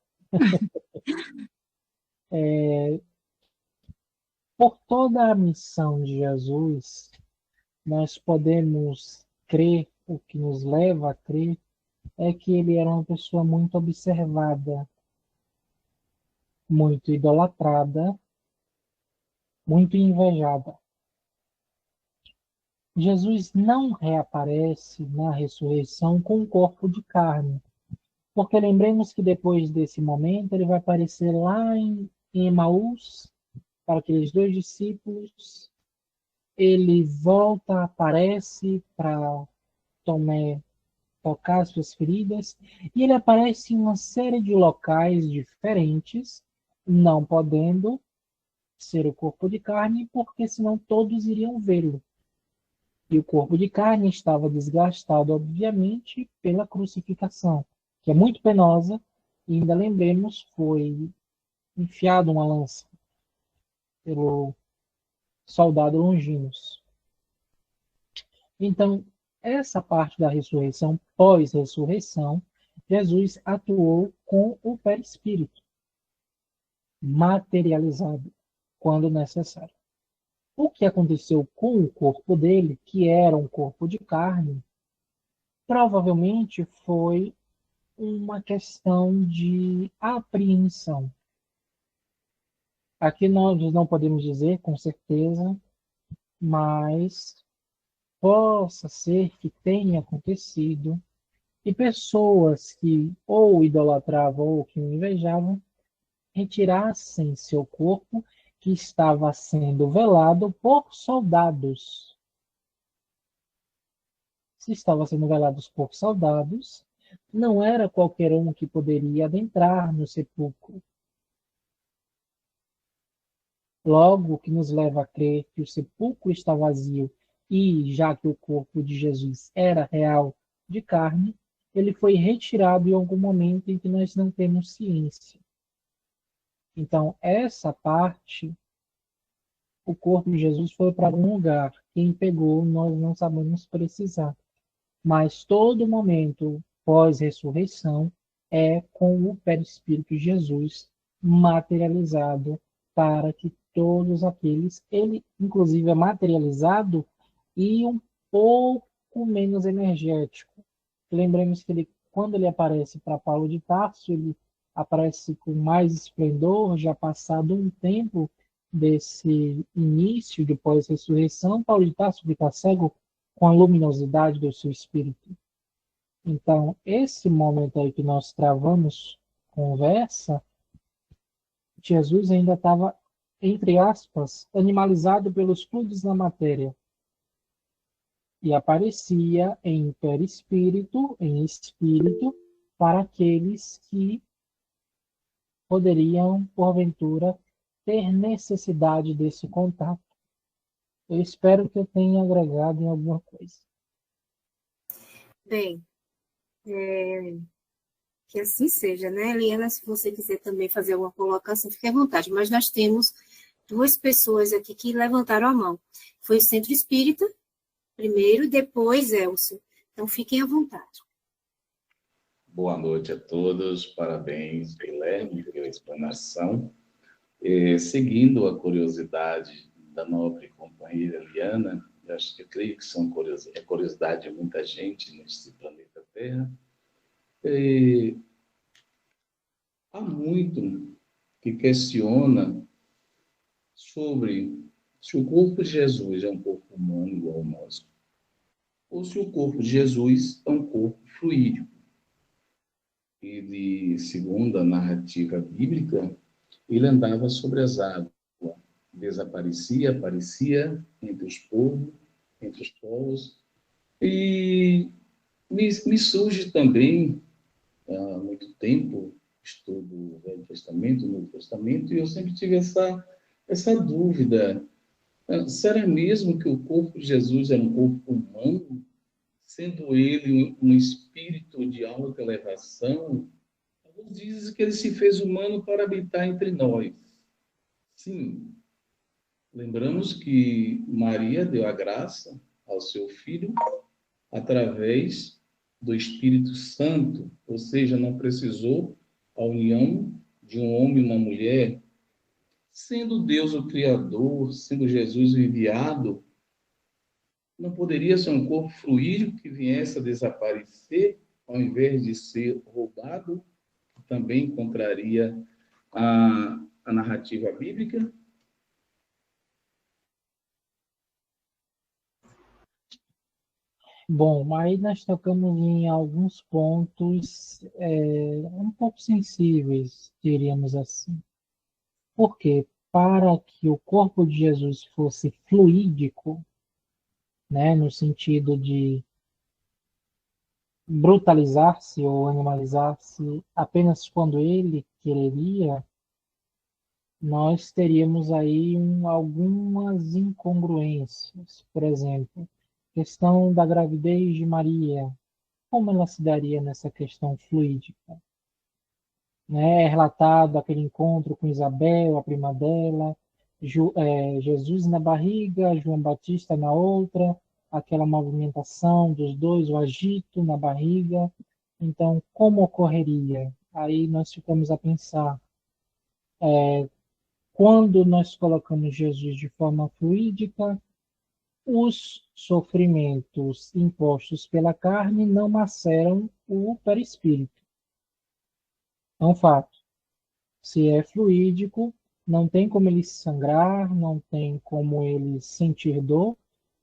Por toda a missão de Jesus, nós podemos crer, o que nos leva a crer, é que ele era uma pessoa muito observada, muito idolatrada, muito invejada. Jesus não reaparece na ressurreição com um corpo de carne, porque lembremos que depois desse momento ele vai aparecer lá em Emaús, para aqueles dois discípulos, ele volta, aparece para Tomé tocar as suas feridas, e ele aparece em uma série de locais diferentes, não podendo ser o corpo de carne, porque senão todos iriam vê-lo. E o corpo de carne estava desgastado, obviamente, pela crucificação, que é muito penosa, e ainda lembremos, foi enfiado uma lança pelo soldado Longinos. Então, essa parte da ressurreição, pós-ressurreição, Jesus atuou com o perispírito, materializado, quando necessário. O que aconteceu com o corpo dele, que era um corpo de carne, provavelmente foi uma questão de apreensão. Aqui nós não podemos dizer com certeza, mas possa ser que tenha acontecido e pessoas que ou idolatravam ou que o invejavam retirassem seu corpo que estava sendo velado por soldados. Se estava sendo velado por soldados, não era qualquer um que poderia adentrar no sepulcro. Logo, que nos leva a crer que o sepulcro está vazio e, já que o corpo de Jesus era real de carne, ele foi retirado em algum momento em que nós não temos ciência. Então, essa parte, o corpo de Jesus foi para algum lugar. Quem pegou, nós não sabemos precisar. Mas todo momento pós-ressurreição é com o perispírito de Jesus materializado para que todos aqueles, ele inclusive é materializado e um pouco menos energético. Lembremos que ele, quando ele aparece para Paulo de Tarso, ele aparece com mais esplendor, já passado um tempo desse início de pós-ressurreição, Paulo de Tarso fica cego com a luminosidade do seu espírito. Então, esse momento aí que nós travamos conversa, Jesus ainda estava, entre aspas, animalizado pelos fluidos da matéria. E aparecia em perispírito, em espírito, para aqueles que poderiam, porventura, ter necessidade desse contato. Eu espero que eu tenha agregado em alguma coisa. Bem, que assim seja, né, Eliana? Se você quiser também fazer alguma colocação, fique à vontade. Mas nós temos duas pessoas aqui que levantaram a mão. Foi o Centro Espírita, primeiro, depois Elcio. Então, fiquem à vontade. Boa noite a todos, parabéns, Guilherme, pela explanação. Seguindo a curiosidade da nobre companheira Eliana, eu creio que é curiosidade de muita gente nesse planeta Terra. Há muito que questiona sobre se o corpo de Jesus é um corpo humano igual ao nosso, ou se o corpo de Jesus é um corpo fluídico. Ele, segundo a narrativa bíblica, ele andava sobre as águas, desaparecia, aparecia entre os povos, e me surge também, há muito tempo, estudo o Velho Testamento, o Novo Testamento, e eu sempre tive essa dúvida. Será mesmo que o corpo de Jesus era um corpo humano? sendo ele um espírito de alta elevação, alguns dizem que ele se fez humano para habitar entre nós. Sim, lembramos que Maria deu a graça ao seu filho através do Espírito Santo, ou seja, não precisou a união de um homem e uma mulher. Sendo Deus o Criador, sendo Jesus o enviado, não poderia ser um corpo fluídico que viesse a desaparecer, ao invés de ser roubado, que também contraria a narrativa bíblica? Bom, aí nós tocamos em alguns pontos um pouco sensíveis, diríamos assim. Por quê? Para que o corpo de Jesus fosse fluídico, né, no sentido de brutalizar-se ou animalizar-se apenas quando ele quereria, nós teríamos aí algumas incongruências. Por exemplo, questão da gravidez de Maria, como ela se daria nessa questão fluídica? Né? É relatado aquele encontro com Isabel, a prima dela, Jesus na barriga, João Batista na outra, aquela movimentação dos dois, o agito na barriga. Então, como ocorreria? Aí nós ficamos a pensar, quando nós colocamos Jesus de forma fluídica, os sofrimentos impostos pela carne não maceram o perispírito. É um fato. Se é fluídico, não tem como ele sangrar, não tem como ele sentir dor,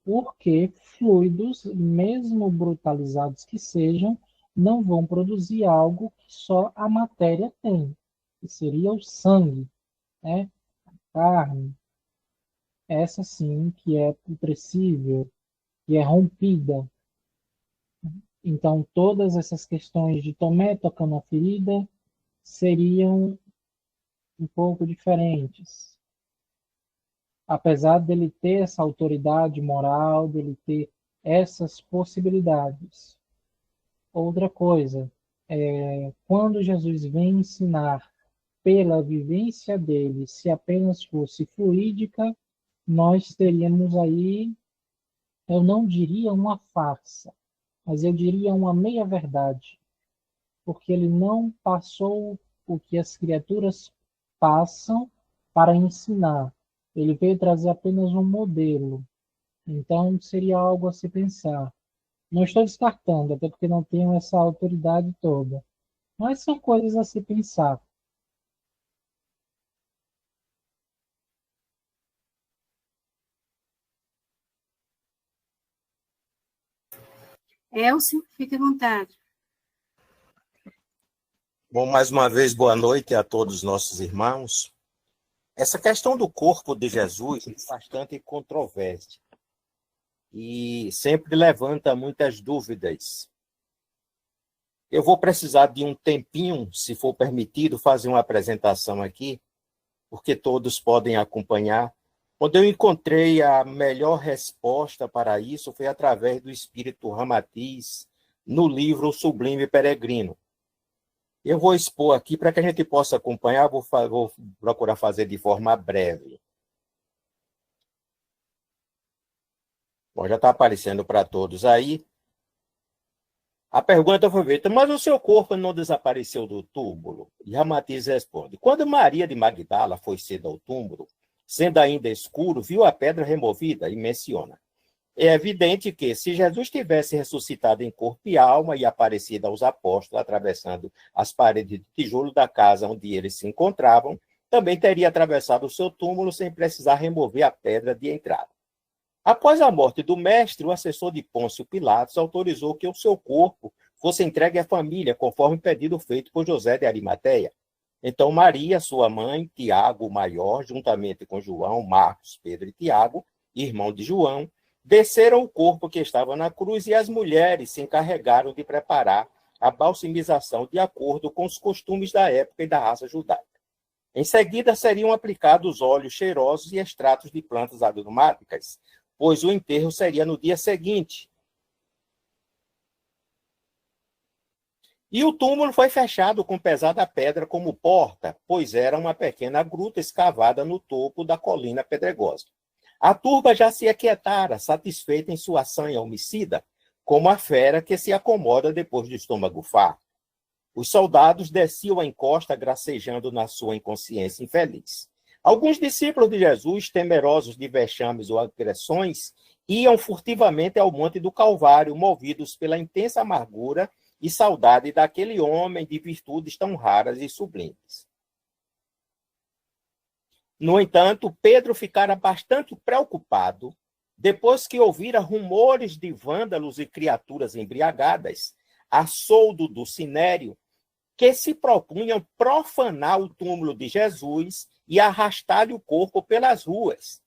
porque fluidos, mesmo brutalizados que sejam, não vão produzir algo que só a matéria tem, que seria o sangue, né? A carne, essa sim que é putrescível, que é rompida. Então, todas essas questões de Tomé tocando a ferida seriam um pouco diferentes. Apesar dele ter essa autoridade moral, dele ter essas possibilidades. Outra coisa, quando Jesus vem ensinar pela vivência dele, se apenas fosse fluídica, nós teríamos aí, eu não diria uma farsa, mas eu diria uma meia-verdade, porque ele não passou o que as criaturas passam para ensinar. Ele veio trazer apenas um modelo. Então, seria algo a se pensar. Não estou descartando, até porque não tenho essa autoridade toda. Mas são coisas a se pensar. Elcio, fique à vontade. Bom, mais uma vez, boa noite a todos os nossos irmãos. Essa questão do corpo de Jesus é bastante controversa e sempre levanta muitas dúvidas. Eu vou precisar de um tempinho, se for permitido, fazer uma apresentação aqui, porque todos podem acompanhar. Quando eu encontrei a melhor resposta para isso foi através do Espírito Ramatiz, no livro O Sublime Peregrino. Eu vou expor aqui para que a gente possa acompanhar, vou procurar fazer de forma breve. Bom, já está aparecendo para todos aí. A pergunta foi feita, mas o seu corpo não desapareceu do túmulo? E Ramatiz responde, quando Maria de Magdala foi cedo ao túmulo, sendo ainda escuro, viu a pedra removida e menciona. É evidente que, se Jesus tivesse ressuscitado em corpo e alma e aparecido aos apóstolos, atravessando as paredes de tijolo da casa onde eles se encontravam, também teria atravessado o seu túmulo sem precisar remover a pedra de entrada. Após a morte do mestre, o assessor de Pôncio Pilatos autorizou que o seu corpo fosse entregue à família, conforme pedido feito por José de Arimateia. Então Maria, sua mãe, Tiago, o maior, juntamente com João, Marcos, Pedro e Tiago, irmão de João, desceram o corpo que estava na cruz e as mulheres se encarregaram de preparar a balsamização de acordo com os costumes da época e da raça judaica. Em seguida, seriam aplicados óleos cheirosos e extratos de plantas aromáticas, pois o enterro seria no dia seguinte. E o túmulo foi fechado com pesada pedra como porta, pois era uma pequena gruta escavada no topo da colina pedregosa. A turba já se aquietara, satisfeita em sua sanha homicida, como a fera que se acomoda depois do estômago farto. Os soldados desciam a encosta, gracejando na sua inconsciência infeliz. Alguns discípulos de Jesus, temerosos de vexames ou agressões, iam furtivamente ao Monte do Calvário, movidos pela intensa amargura e saudade daquele homem de virtudes tão raras e sublimes. No entanto, Pedro ficara bastante preocupado depois que ouvira rumores de vândalos e criaturas embriagadas, a soldo do Sinério, que se propunham profanar o túmulo de Jesus e arrastar-lhe o corpo pelas ruas.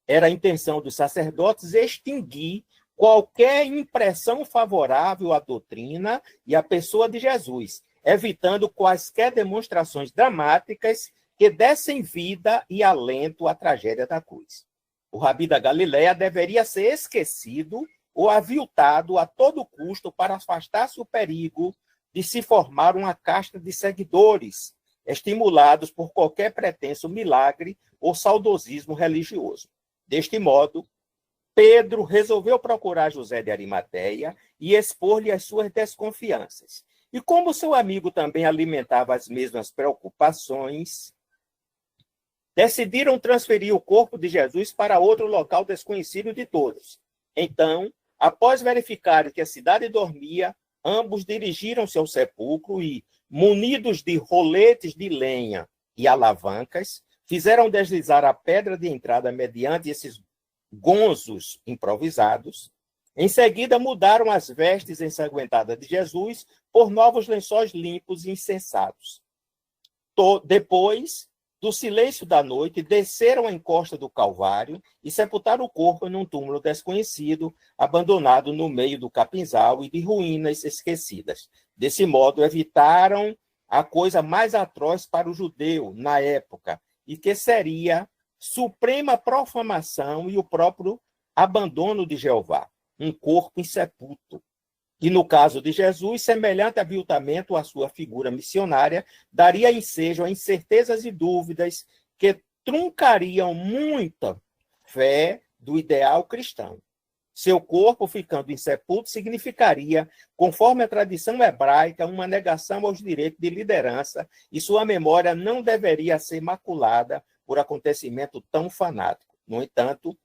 Era a intenção dos sacerdotes extinguir qualquer impressão favorável à doutrina e à pessoa de Jesus, evitando quaisquer demonstrações dramáticas que dessem vida e alento à tragédia da cruz. O Rabi da Galileia deveria ser esquecido ou aviltado a todo custo para afastar-se o perigo de se formar uma casta de seguidores, estimulados por qualquer pretenso milagre ou saudosismo religioso. Deste modo, Pedro resolveu procurar José de Arimateia e expor-lhe as suas desconfianças. E como seu amigo também alimentava as mesmas preocupações, decidiram transferir o corpo de Jesus para outro local desconhecido de todos. Então, após verificar que a cidade dormia, ambos dirigiram-se ao sepulcro e, munidos de roletes de lenha e alavancas, fizeram deslizar a pedra de entrada mediante esses gonzos improvisados. Em seguida, mudaram as vestes ensanguentadas de Jesus por novos lençóis limpos e incensados. Depois do silêncio da noite, desceram a encosta do Calvário e sepultaram o corpo num túmulo desconhecido, abandonado no meio do capinzal e de ruínas esquecidas. Desse modo, evitaram a coisa mais atroz para o judeu na época, e que seria suprema profanação e o próprio abandono de Jeová, um corpo insepulto. E no caso de Jesus, semelhante aviltamento à sua figura missionária, daria ensejo a incertezas e dúvidas que truncariam muita fé do ideal cristão. Seu corpo ficando insepulto significaria, conforme a tradição hebraica, uma negação aos direitos de liderança, e sua memória não deveria ser maculada por acontecimento tão fanático. No entanto,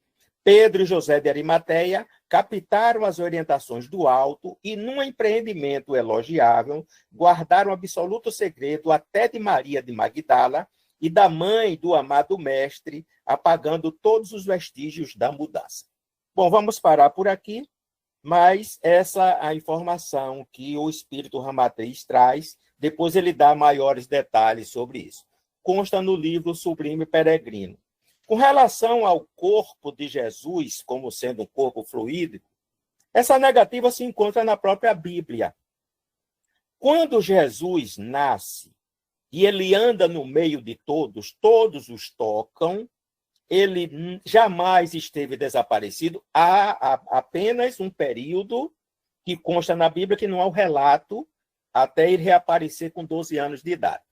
Pedro e José de Arimateia captaram as orientações do alto e, num empreendimento elogiável, guardaram absoluto segredo até de Maria de Magdala e da mãe do amado mestre, apagando todos os vestígios da mudança. Bom, vamos parar por aqui, mas essa é a informação que o Espírito Ramatriz traz, depois ele dá maiores detalhes sobre isso. Consta no livro Sublime Peregrino. Com relação ao corpo de Jesus como sendo um corpo fluídico, essa negativa se encontra na própria Bíblia. Quando Jesus nasce e ele anda no meio de todos, todos os tocam, ele jamais esteve desaparecido. Há apenas um período que consta na Bíblia que não há o relato até ele reaparecer com 12 anos de idade.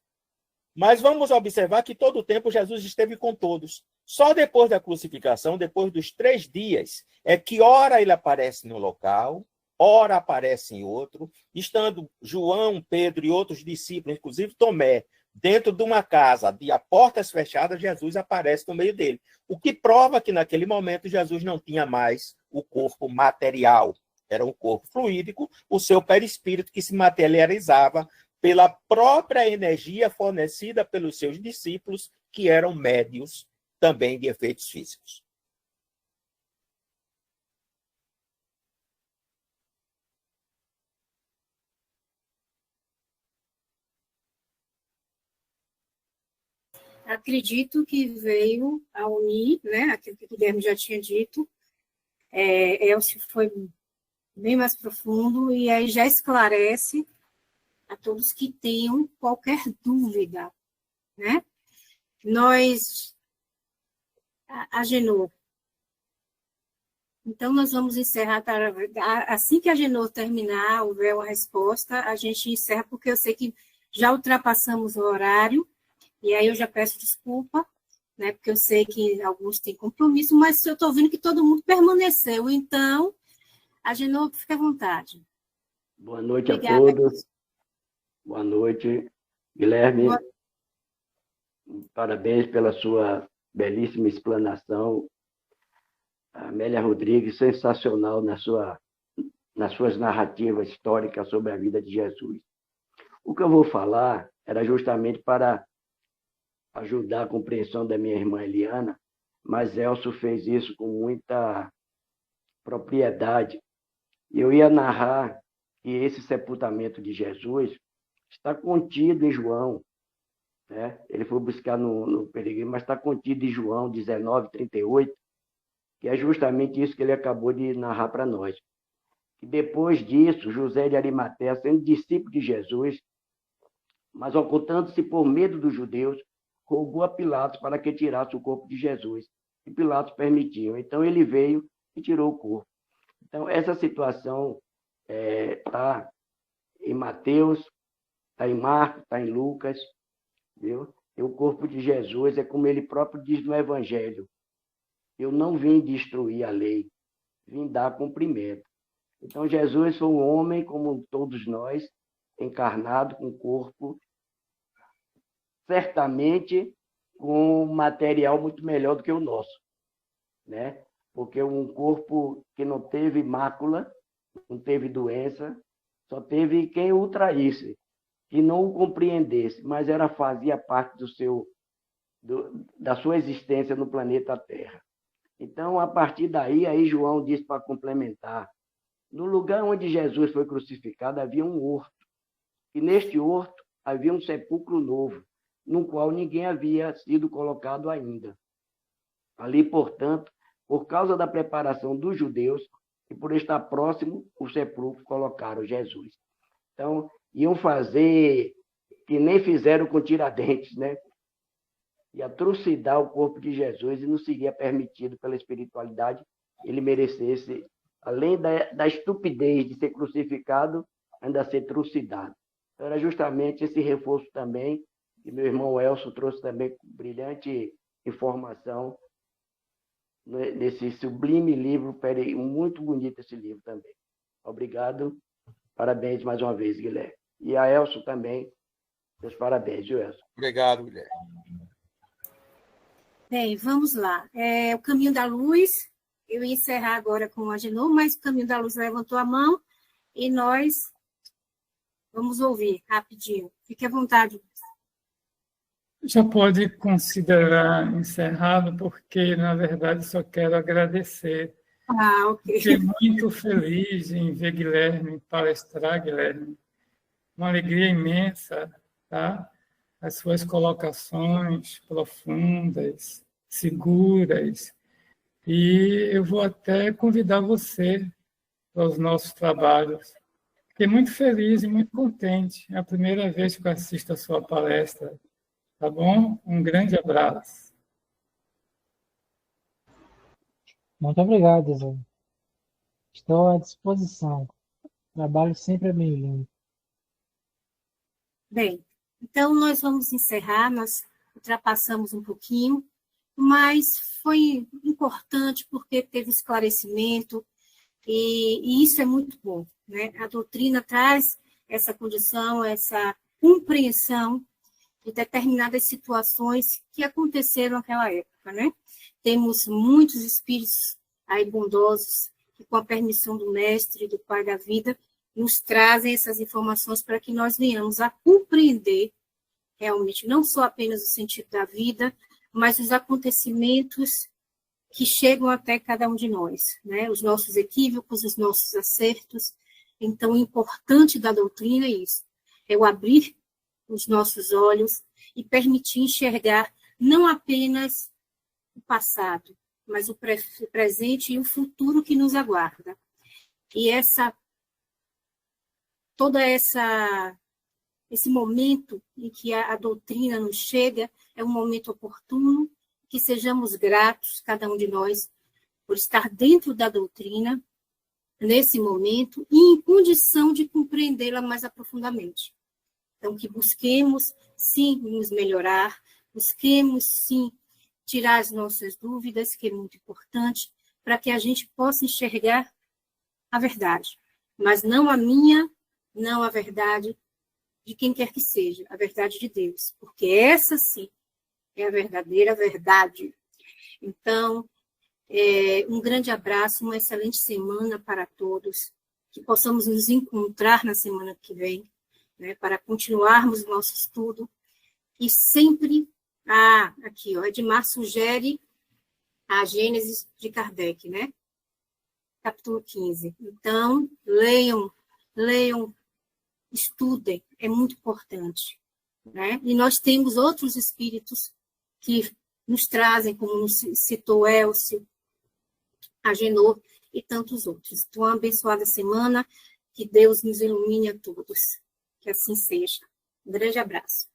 Mas vamos observar que todo o tempo Jesus esteve com todos. Só depois da crucificação, depois dos 3 dias, é que ora ele aparece no local, ora aparece em outro, estando João, Pedro e outros discípulos, inclusive Tomé, dentro de uma casa, de portas fechadas, Jesus aparece no meio dele. O que prova que naquele momento Jesus não tinha mais o corpo material. Era um corpo fluídico, o seu perispírito que se materializava pela própria energia fornecida pelos seus discípulos, que eram médios também de efeitos físicos. Acredito que veio a unir, né, aquilo que o Guilherme já tinha dito, Elcio foi bem mais profundo, e aí já esclarece a todos que tenham qualquer dúvida, né? Nós, Agenor, Então, nós vamos encerrar, assim que a Genô terminar, houver uma resposta, a gente encerra, porque eu sei que já ultrapassamos o horário, e aí eu já peço desculpa, né, porque eu sei que alguns têm compromisso, mas eu estou vendo que todo mundo permaneceu. Então, a Genô, fica à vontade. Boa noite Obrigada. a todos. Boa noite, Guilherme. Parabéns pela sua belíssima explanação. Amélia Rodrigues, sensacional nas suas narrativas históricas sobre a vida de Jesus. O que eu vou falar era justamente para ajudar a compreensão da minha irmã Eliana, mas Elcio fez isso com muita propriedade. Eu ia narrar que esse sepultamento de Jesus está contido em João, né? Ele foi buscar no peregrino, mas está contido em João 19:38, que é justamente isso que ele acabou de narrar para nós. E depois disso, José de Arimateia, sendo discípulo de Jesus, mas ocultando-se por medo dos judeus, rogou a Pilatos para que tirasse o corpo de Jesus. E Pilatos permitiu. Então ele veio e tirou o corpo. Então essa situação está em Mateus, está em Marcos, está em Lucas, viu? E o corpo de Jesus é como ele próprio diz no Evangelho: eu não vim destruir a lei, vim dar cumprimento. Então, Jesus foi um homem, como todos nós, encarnado com corpo, certamente com um material muito melhor do que o nosso, né? Porque um corpo que não teve mácula, não teve doença, só teve quem o traísse, que não o compreendesse, mas fazia parte da sua existência no planeta Terra. Então, a partir daí, aí João diz para complementar: no lugar onde Jesus foi crucificado havia um horto, e neste horto havia um sepulcro novo, no qual ninguém havia sido colocado ainda. Ali, portanto, por causa da preparação dos judeus e por estar próximo, o sepulcro colocaram Jesus. Então, iam fazer que nem fizeram com Tiradentes, né? Ia trucidar o corpo de Jesus, e não seria permitido pela espiritualidade ele merecesse, além da estupidez de ser crucificado, ainda ser trucidado. Então, era justamente esse reforço também, que meu irmão Elcio trouxe também com brilhante informação nesse sublime livro, muito bonito esse livro também. Obrigado, parabéns mais uma vez, Guilherme. E a Elcio também, meus parabéns, viu, Elcio? Obrigado, Guilherme. Bem, vamos lá. O Caminho da Luz, eu ia encerrar agora com o Agenor, mas o Caminho da Luz levantou a mão e nós vamos ouvir rapidinho. Fique à vontade. Já pode considerar encerrado, porque, na verdade, só quero agradecer. Ok. Fiquei muito feliz em ver Guilherme palestrar, Guilherme. Uma alegria imensa, tá? As suas colocações profundas, seguras. E eu vou até convidar você para os nossos trabalhos. Fiquei muito feliz e muito contente. É a primeira vez que eu assisto a sua palestra. Tá bom? Um grande abraço. Muito obrigado, Zé. Estou à disposição. O trabalho sempre é bem-vindo. Bem, então nós vamos encerrar, nós ultrapassamos um pouquinho, mas foi importante porque teve esclarecimento, e isso é muito bom, né? A doutrina traz essa condição, essa compreensão de determinadas situações que aconteceram naquela época, né? Temos muitos espíritos aí bondosos que, com a permissão do Mestre, do Pai da Vida, nos trazem essas informações para que nós venhamos a compreender realmente não só apenas o sentido da vida, mas os acontecimentos que chegam até cada um de nós, né? Os nossos equívocos, os nossos acertos. Então, o importante da doutrina é isso, é o abrir os nossos olhos e permitir enxergar não apenas o passado, mas o presente e o futuro que nos aguarda. E esse momento em que a doutrina nos chega é um momento oportuno, que sejamos gratos, cada um de nós, por estar dentro da doutrina, nesse momento, e em condição de compreendê-la mais aprofundadamente. Então, que busquemos, sim, nos melhorar, busquemos, sim, tirar as nossas dúvidas, que é muito importante, para que a gente possa enxergar a verdade. Mas não a minha, não a verdade de quem quer que seja, a verdade de Deus. Porque essa, sim, é a verdadeira verdade. Então, um grande abraço, uma excelente semana para todos, que possamos nos encontrar na semana que vem, né, para continuarmos o nosso estudo, e sempre, aqui, Edmar sugere a Gênesis de Kardec, né, capítulo 15. Então, leiam, estudem, é muito importante, né, e nós temos outros espíritos que nos trazem, como nos citou Elcio, Agenor e tantos outros. Então, uma abençoada semana, que Deus nos ilumine a todos. Que assim seja. Um grande abraço.